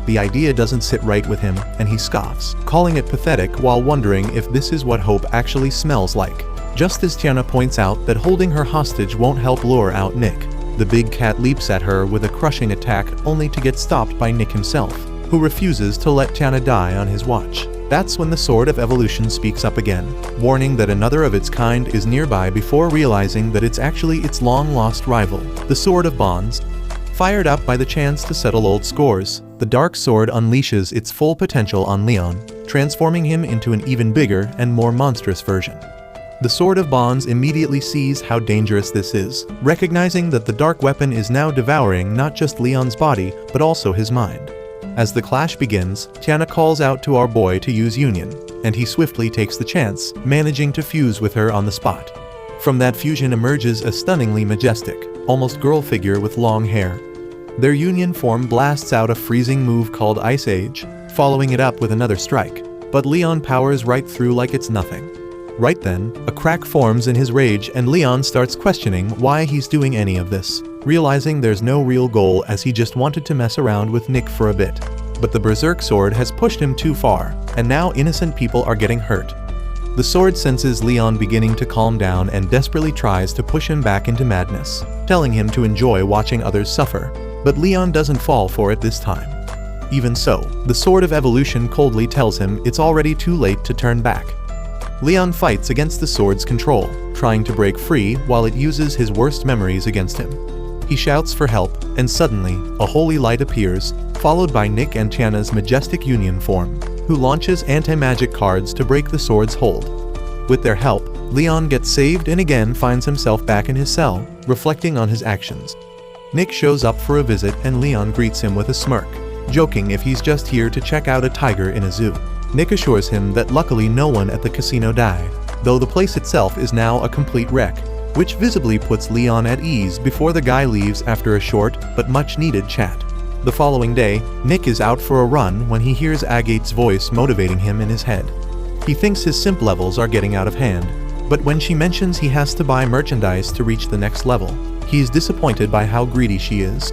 The idea doesn't sit right with him, and he scoffs, calling it pathetic while wondering if this is what hope actually smells like. Just as Tiana points out that holding her hostage won't help lure out Nick, the big cat leaps at her with a crushing attack only to get stopped by Nick himself, who refuses to let Tiana die on his watch. That's when the Sword of Evolution speaks up again, warning that another of its kind is nearby before realizing that it's actually its long-lost rival, the Sword of Bonds. Fired up by the chance to settle old scores, the Dark Sword unleashes its full potential on Leon, transforming him into an even bigger and more monstrous version. The Sword of Bonds immediately sees how dangerous this is, recognizing that the dark weapon is now devouring not just Leon's body, but also his mind. As the clash begins, Tiana calls out to our boy to use Union, and he swiftly takes the chance, managing to fuse with her on the spot. From that fusion emerges a stunningly majestic, almost girl figure with long hair. Their union form blasts out a freezing move called Ice Age, following it up with another strike, but Leon powers right through like it's nothing. Right then, a crack forms in his rage and Leon starts questioning why he's doing any of this, realizing there's no real goal as he just wanted to mess around with Nick for a bit. But the Berserk Sword has pushed him too far, and now innocent people are getting hurt. The sword senses Leon beginning to calm down and desperately tries to push him back into madness, telling him to enjoy watching others suffer, but Leon doesn't fall for it this time. Even so, the Sword of Evolution coldly tells him it's already too late to turn back. Leon fights against the sword's control, trying to break free while it uses his worst memories against him. He shouts for help, and suddenly, a holy light appears, followed by Nick and Tiana's majestic union form, who launches anti-magic cards to break the sword's hold. With their help, Leon gets saved and again finds himself back in his cell, reflecting on his actions. Nick shows up for a visit and Leon greets him with a smirk, joking if he's just here to check out a tiger in a zoo. Nick assures him that luckily no one at the casino died, though the place itself is now a complete wreck, which visibly puts Leon at ease before the guy leaves after a short but much-needed chat. The following day, Nick is out for a run when he hears Agate's voice motivating him in his head. He thinks his simp levels are getting out of hand, but when she mentions he has to buy merchandise to reach the next level, he is disappointed by how greedy she is.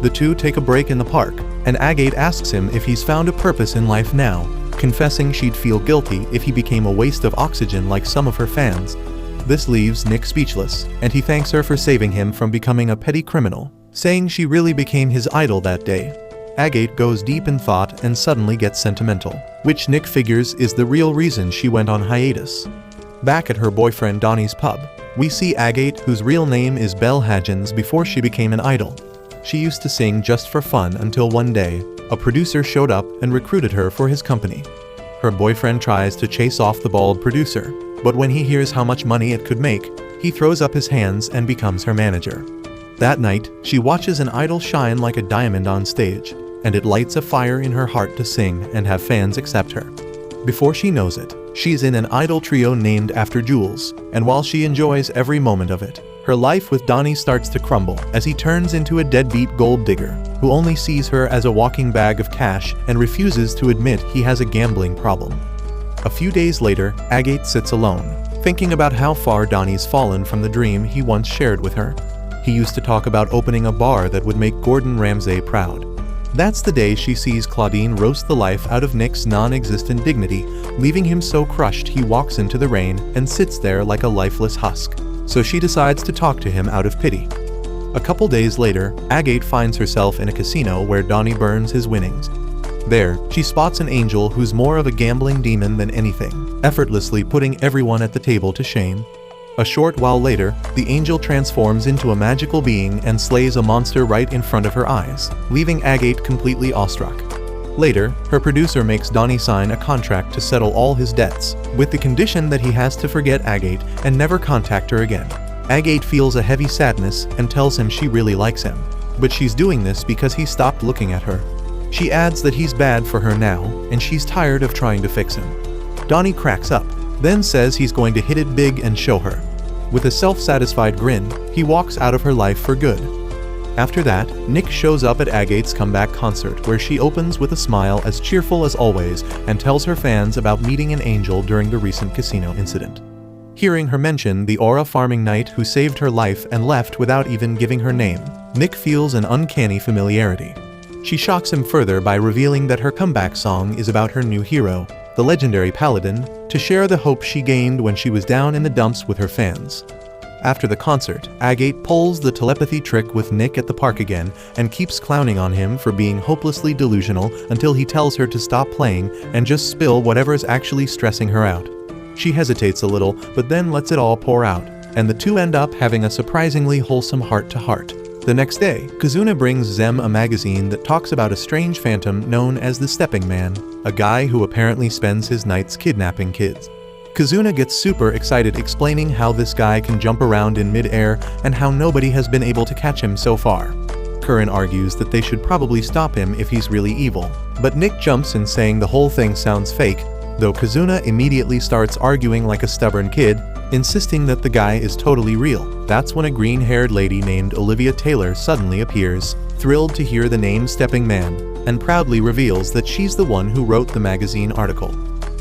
The two take a break in the park, and Agate asks him if he's found a purpose in life now, confessing she'd feel guilty if he became a waste of oxygen like some of her fans. This leaves Nick speechless, and he thanks her for saving him from becoming a petty criminal, saying she really became his idol that day. Agate goes deep in thought and suddenly gets sentimental, which Nick figures is the real reason she went on hiatus. Back at her boyfriend Donnie's pub, we see Agate, whose real name is Belle Hadjins, before she became an idol. She used to sing just for fun until one day, a producer showed up and recruited her for his company. Her boyfriend tries to chase off the bald producer, but when he hears how much money it could make, he throws up his hands and becomes her manager. That night, she watches an idol shine like a diamond on stage, and it lights a fire in her heart to sing and have fans accept her. Before she knows it, she's in an idol trio named after Jules, and while she enjoys every moment of it, her life with Donnie starts to crumble as he turns into a deadbeat gold digger who only sees her as a walking bag of cash and refuses to admit he has a gambling problem. A few days later, Agate sits alone, thinking about how far Donnie's fallen from the dream he once shared with her. He used to talk about opening a bar that would make Gordon Ramsay proud. That's the day she sees Claudine roast the life out of Nick's non-existent dignity, leaving him so crushed he walks into the rain and sits there like a lifeless husk. So she decides to talk to him out of pity. A couple days later, Agate finds herself in a casino where Donnie burns his winnings. There, she spots an angel who's more of a gambling demon than anything, effortlessly putting everyone at the table to shame. A short while later, the angel transforms into a magical being and slays a monster right in front of her eyes, leaving Agate completely awestruck. Later, her producer makes Donnie sign a contract to settle all his debts, with the condition that he has to forget Agate and never contact her again. Agate feels a heavy sadness and tells him she really likes him, but she's doing this because he stopped looking at her. She adds that he's bad for her now, and she's tired of trying to fix him. Donnie cracks up, then says he's going to hit it big and show her. With a self-satisfied grin, he walks out of her life for good. After that, Nick shows up at Agate's comeback concert, where she opens with a smile as cheerful as always and tells her fans about meeting an angel during the recent casino incident. Hearing her mention the aura farming knight who saved her life and left without even giving her name, Nick feels an uncanny familiarity. She shocks him further by revealing that her comeback song is about her new hero, the legendary Paladin, to share the hope she gained when she was down in the dumps with her fans. After the concert, Agate pulls the telepathy trick with Nick at the park again and keeps clowning on him for being hopelessly delusional until he tells her to stop playing and just spill whatever is actually stressing her out. She hesitates a little, but then lets it all pour out, and the two end up having a surprisingly wholesome heart-to-heart. The next day, Kazuna brings Zem a magazine that talks about a strange phantom known as the Stepping Man, a guy who apparently spends his nights kidnapping kids. Kazuna gets super excited explaining how this guy can jump around in mid-air and how nobody has been able to catch him so far. Curran argues that they should probably stop him if he's really evil, but Nick jumps in saying the whole thing sounds fake, though Kazuna immediately starts arguing like a stubborn kid, insisting that the guy is totally real. That's when a green-haired lady named Olivia Taylor suddenly appears, thrilled to hear the name Stepping Man, and proudly reveals that she's the one who wrote the magazine article.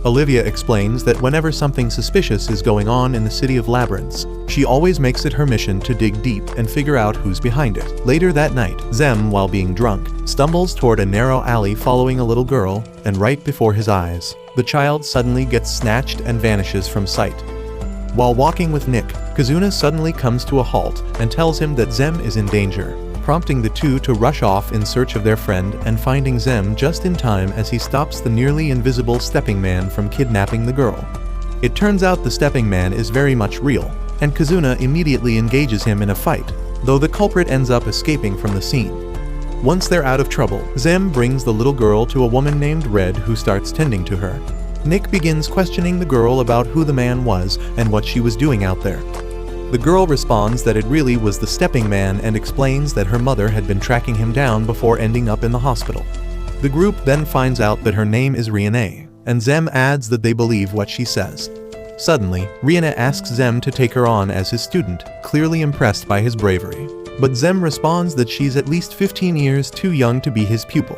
Olivia explains that whenever something suspicious is going on in the city of Labyrinths, she always makes it her mission to dig deep and figure out who's behind it. Later that night, Zem, while being drunk, stumbles toward a narrow alley following a little girl, and right before his eyes, the child suddenly gets snatched and vanishes from sight. While walking with Nick, Kazuna suddenly comes to a halt and tells him that Zem is in danger, prompting the two to rush off in search of their friend and finding Zem just in time as he stops the nearly invisible Stepping Man from kidnapping the girl. It turns out the Stepping Man is very much real, and Kazuna immediately engages him in a fight, though the culprit ends up escaping from the scene. Once they're out of trouble, Zem brings the little girl to a woman named Red who starts tending to her. Nick begins questioning the girl about who the man was and what she was doing out there. The girl responds that it really was the Stepping Man and explains that her mother had been tracking him down before ending up in the hospital. The group then finds out that her name is Riene, and Zem adds that they believe what she says. Suddenly, Riene asks Zem to take her on as his student, clearly impressed by his bravery. But Zem responds that she's at least 15 years too young to be his pupil.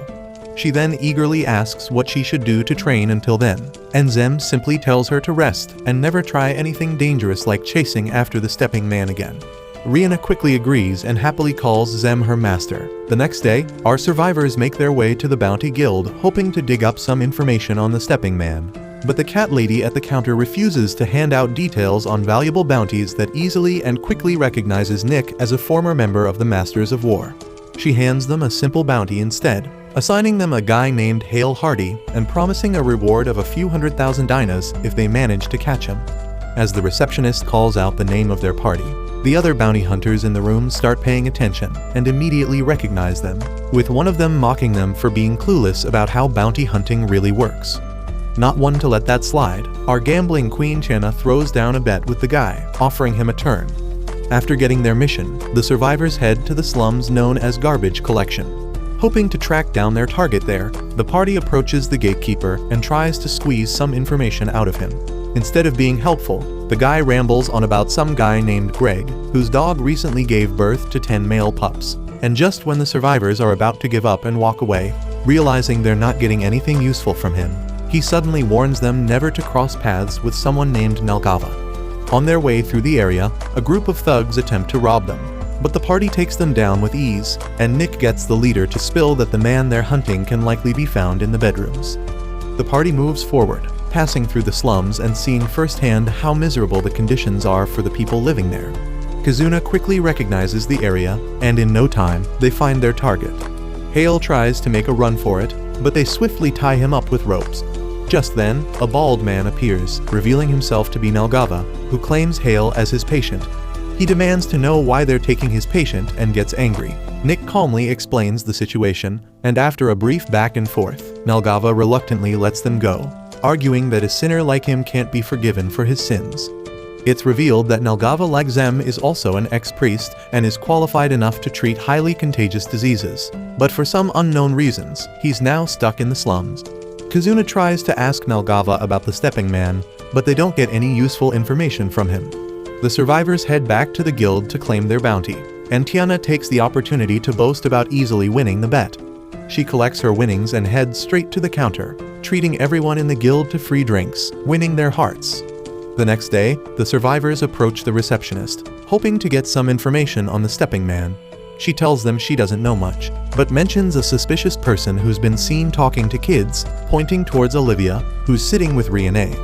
She then eagerly asks what she should do to train until then, and Zem simply tells her to rest and never try anything dangerous like chasing after the Stepping Man again. Rihanna quickly agrees and happily calls Zem her master. The next day, our survivors make their way to the Bounty Guild, hoping to dig up some information on the Stepping Man. But the cat lady at the counter refuses to hand out details on valuable bounties that easily and quickly recognizes Nick as a former member of the Masters of War. She hands them a simple bounty instead, assigning them a guy named Hale Hardy and promising a reward of a few 100,000 dinas if they manage to catch him. As the receptionist calls out the name of their party, the other bounty hunters in the room start paying attention and immediately recognize them, with one of them mocking them for being clueless about how bounty hunting really works. Not one to let that slide, our gambling queen Channa throws down a bet with the guy, offering him a turn. After getting their mission, the survivors head to the slums known as Garbage Collection. Hoping to track down their target there, the party approaches the gatekeeper and tries to squeeze some information out of him. Instead of being helpful, the guy rambles on about some guy named Greg, whose dog recently gave birth to 10 male pups. And just when the survivors are about to give up and walk away, realizing they're not getting anything useful from him, he suddenly warns them never to cross paths with someone named Nalgava. On their way through the area, a group of thugs attempt to rob them, but the party takes them down with ease, and Nick gets the leader to spill that the man they're hunting can likely be found in the bedrooms. The party moves forward, passing through the slums and seeing firsthand how miserable the conditions are for the people living there. Kazuna quickly recognizes the area, and in no time, they find their target. Hale tries to make a run for it, but they swiftly tie him up with ropes. Just then, a bald man appears, revealing himself to be Nelgava, who claims Hale as his patient. He demands to know why they're taking his patient and gets angry. Nick calmly explains the situation, and after a brief back and forth, Nelgava reluctantly lets them go, arguing that a sinner like him can't be forgiven for his sins. It's revealed that Nelgava, like Zem, is also an ex-priest and is qualified enough to treat highly contagious diseases, but for some unknown reasons, he's now stuck in the slums. Kazuna tries to ask Nelgava about the stepping man, but they don't get any useful information from him. The survivors head back to the guild to claim their bounty, and Tiana takes the opportunity to boast about easily winning the bet. She collects her winnings and heads straight to the counter, treating everyone in the guild to free drinks, winning their hearts. The next day, the survivors approach the receptionist, hoping to get some information on the stepping man. She tells them she doesn't know much, but mentions a suspicious person who's been seen talking to kids, pointing towards Olivia, who's sitting with Riane.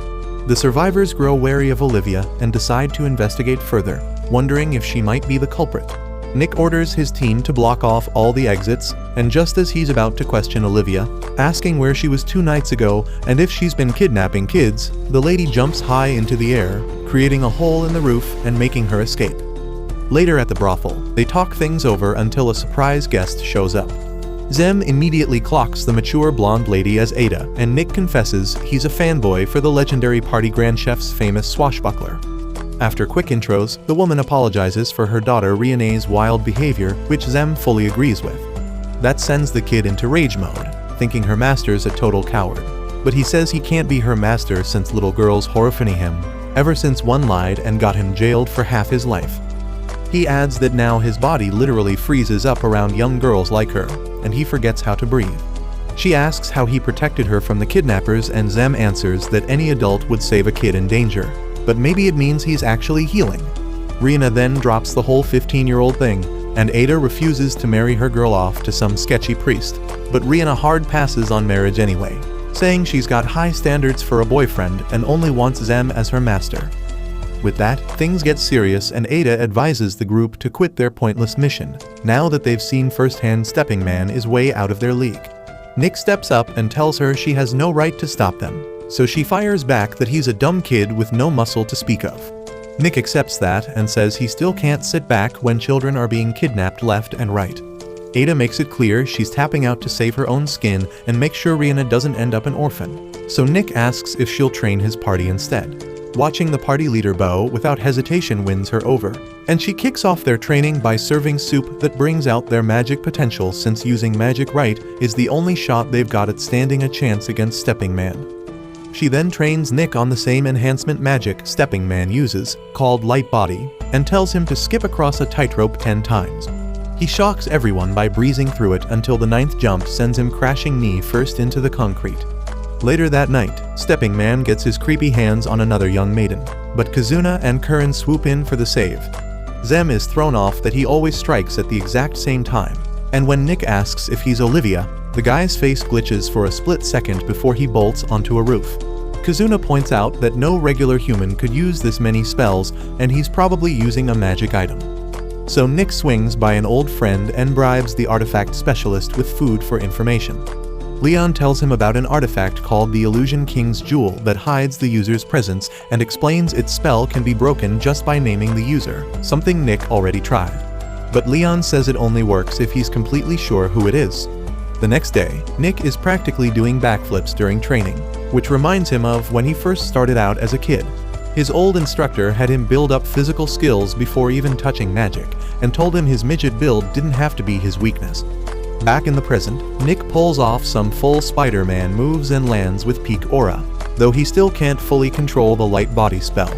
The survivors grow wary of Olivia and decide to investigate further, wondering if she might be the culprit. Nick orders his team to block off all the exits, and just as he's about to question Olivia, asking where she was 2 nights ago and if she's been kidnapping kids, the lady jumps high into the air, creating a hole in the roof and making her escape. Later at the brothel, they talk things over until a surprise guest shows up. Zem immediately clocks the mature blonde lady as Ada, and Nick confesses he's a fanboy for the legendary party grand chef's famous swashbuckler. After quick intros, the woman apologizes for her daughter Riane's wild behavior, which Zem fully agrees with. That sends the kid into rage mode, thinking her master's a total coward. But he says he can't be her master since little girls horrify him, ever since one lied and got him jailed for half his life. He adds that now his body literally freezes up around young girls like her, and he forgets how to breathe. She asks how he protected her from the kidnappers, and Zem answers that any adult would save a kid in danger, but maybe it means he's actually healing. Rihanna then drops the whole 15-year-old thing, and Ada refuses to marry her girl off to some sketchy priest, but Rihanna hard passes on marriage anyway, saying she's got high standards for a boyfriend and only wants Zem as her master. With that, things get serious and Ada advises the group to quit their pointless mission, now that they've seen firsthand Stepping Man is way out of their league. Nick steps up and tells her she has no right to stop them, so she fires back that he's a dumb kid with no muscle to speak of. Nick accepts that and says he still can't sit back when children are being kidnapped left and right. Ada makes it clear she's tapping out to save her own skin and make sure Rihanna doesn't end up an orphan, so Nick asks if she'll train his party instead. Watching the party leader bow without hesitation wins her over, and she kicks off their training by serving soup that brings out their magic potential, since using magic right is the only shot they've got at standing a chance against Stepping Man. She then trains Nick on the same enhancement magic Stepping Man uses, called Light Body, and tells him to skip across a tightrope 10 times. He shocks everyone by breezing through it until the 9th jump sends him crashing knee first into the concrete. Later that night, Stepping Man gets his creepy hands on another young maiden, but Kazuna and Curran swoop in for the save. Zem is thrown off that he always strikes at the exact same time, and when Nick asks if he's Olivia, the guy's face glitches for a split second before he bolts onto a roof. Kazuna points out that no regular human could use this many spells, and he's probably using a magic item. So Nick swings by an old friend and bribes the artifact specialist with food for information. Leon tells him about an artifact called the Illusion King's Jewel that hides the user's presence and explains its spell can be broken just by naming the user, something Nick already tried. But Leon says it only works if he's completely sure who it is. The next day, Nick is practically doing backflips during training, which reminds him of when he first started out as a kid. His old instructor had him build up physical skills before even touching magic, and told him his midget build didn't have to be his weakness. Back in the present, Nick pulls off some full Spider-Man moves and lands with peak aura, though he still can't fully control the light body spell.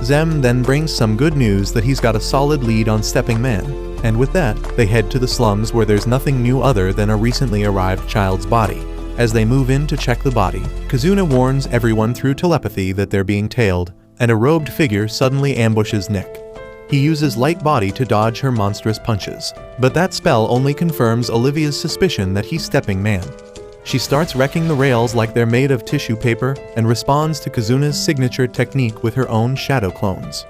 Zem then brings some good news that he's got a solid lead on Stepping Man, and with that, they head to the slums where there's nothing new other than a recently arrived child's body. As they move in to check the body, Kazuna warns everyone through telepathy that they're being tailed, and a robed figure suddenly ambushes Nick. He uses Light Body to dodge her monstrous punches, but that spell only confirms Olivia's suspicion that he's Stepping Man. She starts wrecking the rails like they're made of tissue paper and responds to Kazuna's signature technique with her own shadow clones.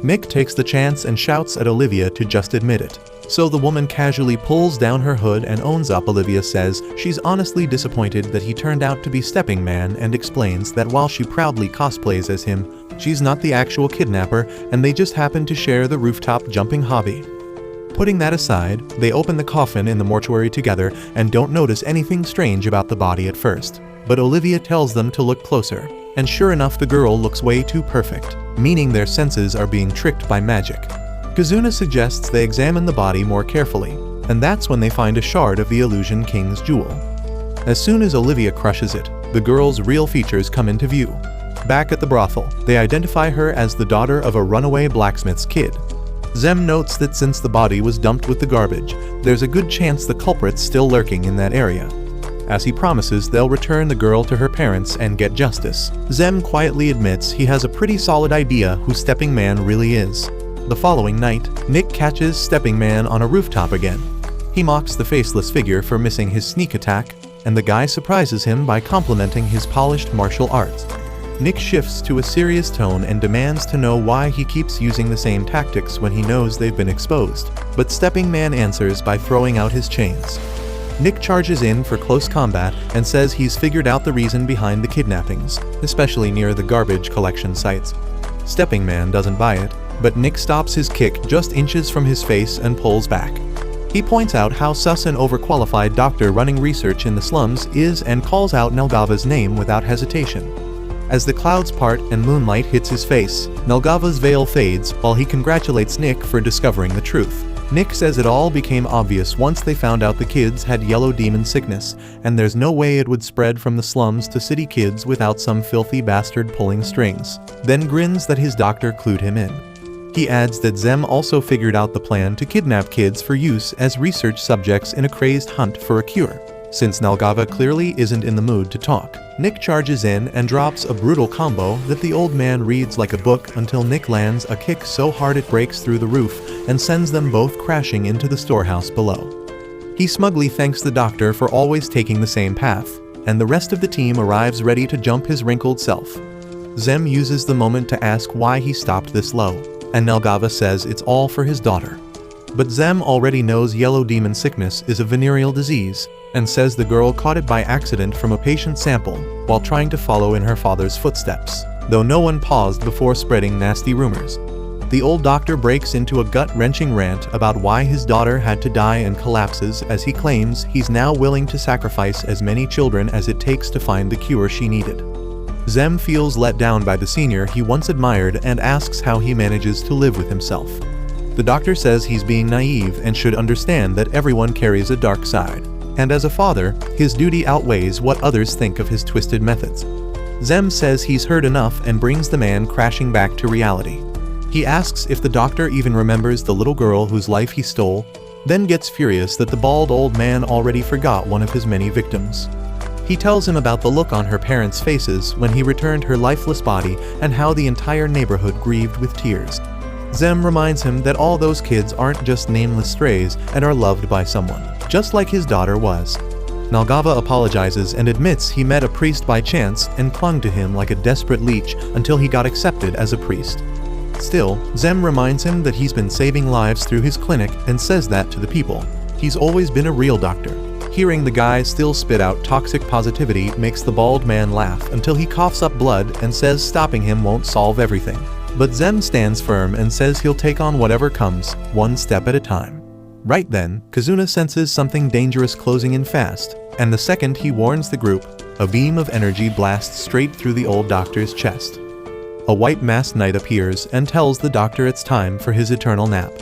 Nick takes the chance and shouts at Olivia to just admit it. So the woman casually pulls down her hood and owns up. Olivia says she's honestly disappointed that he turned out to be Stepping Man and explains that while she proudly cosplays as him, she's not the actual kidnapper and they just happen to share the rooftop jumping hobby. Putting that aside, they open the coffin in the mortuary together and don't notice anything strange about the body at first. But Olivia tells them to look closer, and sure enough the girl looks way too perfect, meaning their senses are being tricked by magic. Kazuna suggests they examine the body more carefully, and that's when they find a shard of the Illusion King's jewel. As soon as Olivia crushes it, the girl's real features come into view. Back at the brothel, they identify her as the daughter of a runaway blacksmith's kid. Zem notes that since the body was dumped with the garbage, there's a good chance the culprit's still lurking in that area. As he promises they'll return the girl to her parents and get justice, Zem quietly admits he has a pretty solid idea who Stepping Man really is. The following night, Nick catches Stepping Man on a rooftop again. He mocks the faceless figure for missing his sneak attack, and the guy surprises him by complimenting his polished martial arts. Nick shifts to a serious tone and demands to know why he keeps using the same tactics when he knows they've been exposed, but Stepping Man answers by throwing out his chains. Nick charges in for close combat and says he's figured out the reason behind the kidnappings, especially near the garbage collection sites. Stepping Man doesn't buy it, but Nick stops his kick just inches from his face and pulls back. He points out how sus an overqualified doctor running research in the slums is and calls out Nelgava's name without hesitation. As the clouds part and moonlight hits his face, Nelgava's veil fades while he congratulates Nick for discovering the truth. Nick says it all became obvious once they found out the kids had yellow demon sickness, and there's no way it would spread from the slums to city kids without some filthy bastard pulling strings, then grins that his doctor clued him in. He adds that Zem also figured out the plan to kidnap kids for use as research subjects in a crazed hunt for a cure. Since Nelgava clearly isn't in the mood to talk, Nick charges in and drops a brutal combo that the old man reads like a book until Nick lands a kick so hard it breaks through the roof and sends them both crashing into the storehouse below. He smugly thanks the doctor for always taking the same path, and the rest of the team arrives ready to jump his wrinkled self. Zem uses the moment to ask why he stopped this low, and Nelgava says it's all for his daughter. But Zem already knows yellow demon sickness is a venereal disease, and says the girl caught it by accident from a patient sample while trying to follow in her father's footsteps, though no one paused before spreading nasty rumors. The old doctor breaks into a gut-wrenching rant about why his daughter had to die and collapses as he claims he's now willing to sacrifice as many children as it takes to find the cure she needed. Zem feels let down by the senior he once admired and asks how he manages to live with himself. The doctor says he's being naive and should understand that everyone carries a dark side, and as a father, his duty outweighs what others think of his twisted methods. Zem says he's heard enough and brings the man crashing back to reality. He asks if the doctor even remembers the little girl whose life he stole, then gets furious that the bald old man already forgot one of his many victims. He tells him about the look on her parents' faces when he returned her lifeless body and how the entire neighborhood grieved with tears. Zem reminds him that all those kids aren't just nameless strays and are loved by someone, just like his daughter was. Nelgava apologizes and admits he met a priest by chance and clung to him like a desperate leech until he got accepted as a priest. Still, Zem reminds him that he's been saving lives through his clinic and says that to the people. He's always been a real doctor. Hearing the guy still spit out toxic positivity makes the bald man laugh until he coughs up blood and says stopping him won't solve everything. But Zem stands firm and says he'll take on whatever comes, one step at a time. Right then, Kazuna senses something dangerous closing in fast, and the second he warns the group, a beam of energy blasts straight through the old doctor's chest. A white masked knight appears and tells the doctor it's time for his eternal nap.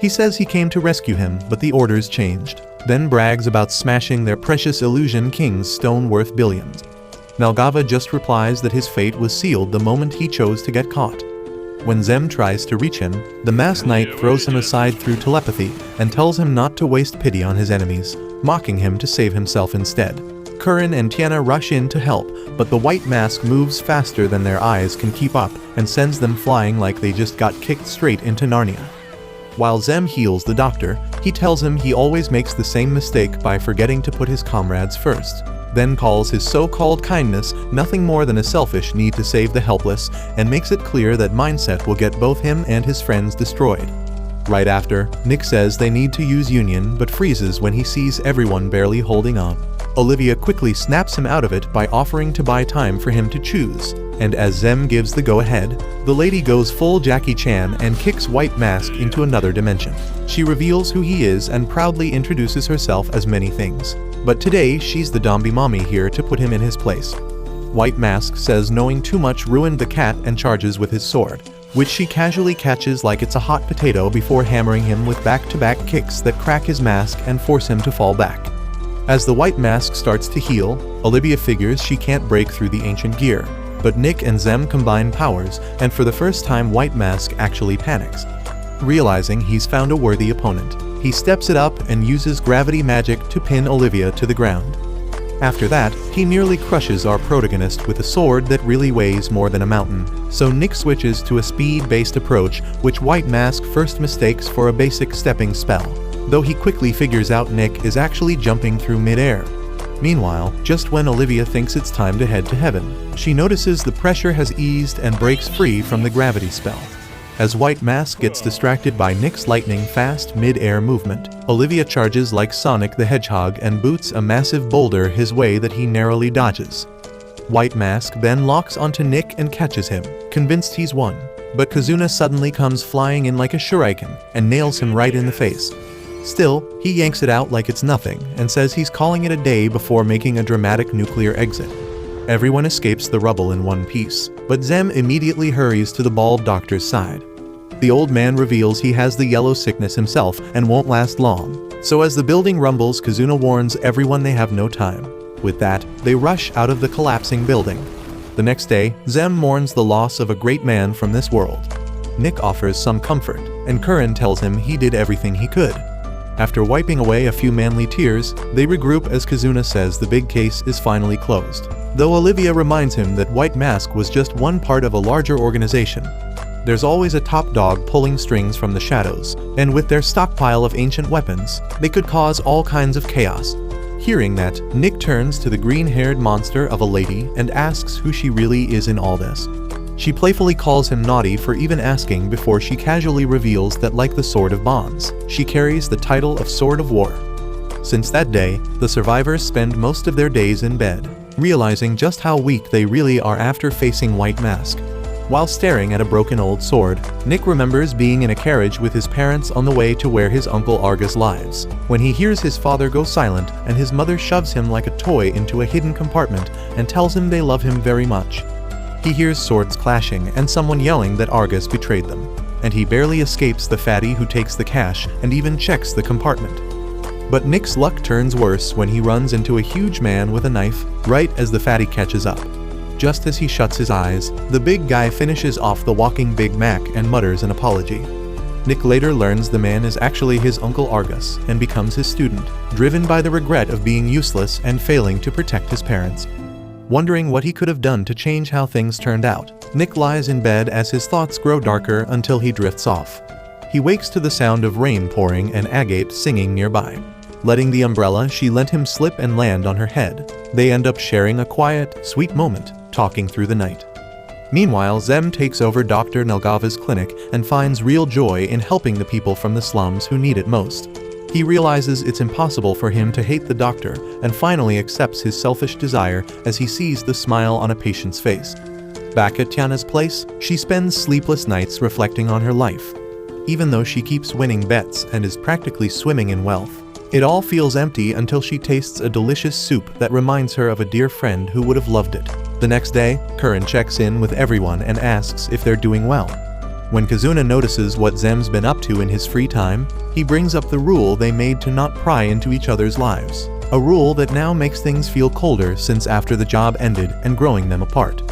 He says he came to rescue him, but the orders changed, then brags about smashing their precious Illusion King's stone worth billions. Nelgava just replies that his fate was sealed the moment he chose to get caught. When Zem tries to reach him, the masked knight throws him aside through telepathy and tells him not to waste pity on his enemies, mocking him to save himself instead. Curran and Tiana rush in to help, but the white mask moves faster than their eyes can keep up and sends them flying like they just got kicked straight into Narnia. While Zem heals the doctor, he He tells him he always makes the same mistake by forgetting to put his comrades first, then calls his so-called kindness nothing more than a selfish need to save the helpless, and makes it clear that mindset will get both him and his friends destroyed. Right after, Nick says they need to use Union but freezes when he sees everyone barely holding on. Olivia quickly snaps him out of it by offering to buy time for him to choose, and as Zem gives the go-ahead, the lady goes full Jackie Chan and kicks White Mask into another dimension. She reveals who he is and proudly introduces herself as many things, but today she's the Dombey mommy here to put him in his place. White Mask says knowing too much ruined the cat and charges with his sword, which she casually catches like it's a hot potato before hammering him with back-to-back kicks that crack his mask and force him to fall back. As the White Mask starts to heal, Olivia figures she can't break through the ancient gear, but Nick and Zem combine powers, and for the first time White Mask actually panics. Realizing he's found a worthy opponent, he steps it up and uses gravity magic to pin Olivia to the ground. After that, he nearly crushes our protagonist with a sword that really weighs more than a mountain, so Nick switches to a speed-based approach which White Mask first mistakes for a basic stepping spell, though he quickly figures out Nick is actually jumping through mid-air. Meanwhile, just when Olivia thinks it's time to head to heaven, she notices the pressure has eased and breaks free from the gravity spell. As White Mask gets distracted by Nick's lightning-fast mid-air movement, Olivia charges like Sonic the Hedgehog and boots a massive boulder his way that he narrowly dodges. White Mask then locks onto Nick and catches him, convinced he's won, but Kazuna suddenly comes flying in like a shuriken and nails him right in the face. Still, he yanks it out like it's nothing and says he's calling it a day before making a dramatic nuclear exit. Everyone escapes the rubble in one piece, but Zem immediately hurries to the bald doctor's side. The old man reveals he has the yellow sickness himself and won't last long, so as the building rumbles, Kazuna warns everyone they have no time. With that, they rush out of the collapsing building. The next day, Zem mourns the loss of a great man from this world. Nick offers some comfort, and Curran tells him he did everything he could. After wiping away a few manly tears, they regroup as Kazuna says the big case is finally closed, though Olivia reminds him that White Mask was just one part of a larger organization. There's always a top dog pulling strings from the shadows, and with their stockpile of ancient weapons, they could cause all kinds of chaos. Hearing that, Nick turns to the green-haired monster of a lady and asks who she really is in all this. She playfully calls him naughty for even asking before she casually reveals that like the Sword of Bonds, she carries the title of Sword of War. Since that day, the survivors spend most of their days in bed, realizing just how weak they really are after facing White Mask. While staring at a broken old sword, Nick remembers being in a carriage with his parents on the way to where his uncle Argus lives, when he hears his father go silent and his mother shoves him like a toy into a hidden compartment and tells him they love him very much. He hears swords clashing and someone yelling that Argus betrayed them, and he barely escapes the fatty who takes the cash and even checks the compartment. But Nick's luck turns worse when he runs into a huge man with a knife right as the fatty catches up. Just as he shuts his eyes, the big guy finishes off the walking Big Mac and mutters an apology. Nick later learns the man is actually his uncle Argus and becomes his student, driven by the regret of being useless and failing to protect his parents. Wondering what he could have done to change how things turned out, Nick lies in bed as his thoughts grow darker until he drifts off. He wakes to the sound of rain pouring and Agate singing nearby. Letting the umbrella she lent him slip and land on her head, they end up sharing a quiet, sweet moment, talking through the night. Meanwhile, Zem takes over Dr. Nelgava's clinic and finds real joy in helping the people from the slums who need it most. He realizes it's impossible for him to hate the doctor and finally accepts his selfish desire as he sees the smile on a patient's face. Back at Tiana's place, she spends sleepless nights reflecting on her life. Even though she keeps winning bets and is practically swimming in wealth, it all feels empty until she tastes a delicious soup that reminds her of a dear friend who would have loved it. The next day, Curran checks in with everyone and asks if they're doing well. When Kazuna notices what Zem's been up to in his free time, he brings up the rule they made to not pry into each other's lives. A rule that now makes things feel colder since after the job ended and growing them apart.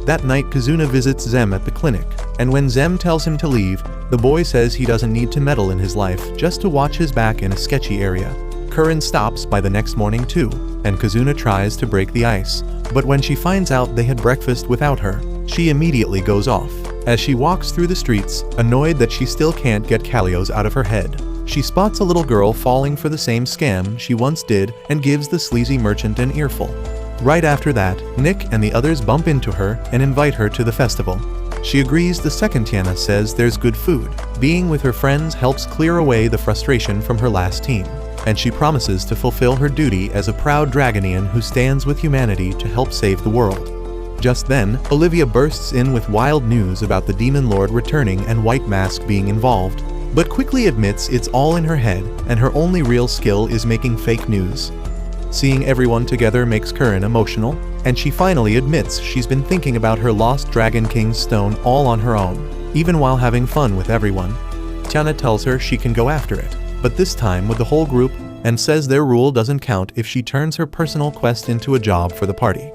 That night, Kazuna visits Zem at the clinic, and when Zem tells him to leave, the boy says he doesn't need to meddle in his life, just to watch his back in a sketchy area. Curran stops by the next morning too, and Kazuna tries to break the ice, but when she finds out they had breakfast without her, she immediately goes off. As she walks through the streets, annoyed that she still can't get Kalios out of her head, She spots a little girl falling for the same scam she once did and gives the sleazy merchant an earful. Right after that, Nick and the others bump into her and invite her to the festival. She agrees. The second Tiana says there's good food. Being with her friends helps clear away the frustration from her last team, and she promises to fulfill her duty as a proud Dragonian who stands with humanity to help save the world. Just then, Olivia bursts in with wild news about the Demon Lord returning and White Mask being involved, but quickly admits it's all in her head and her only real skill is making fake news. Seeing everyone together makes Curran emotional, and she finally admits she's been thinking about her lost Dragon King's stone all on her own, even while having fun with everyone. Tiana tells her she can go after it, but this time with the whole group, and says their rule doesn't count if she turns her personal quest into a job for the party.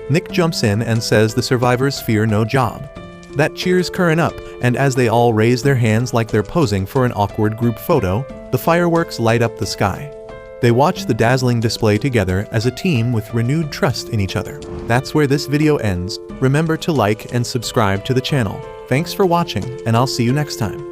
Nick jumps in and says the survivors fear no job. That cheers Curran up, and as they all raise their hands like they're posing for an awkward group photo, the fireworks light up the sky. They watch the dazzling display together as a team with renewed trust in each other. That's where this video ends. Remember to like and subscribe to the channel. Thanks for watching, and I'll see you next time.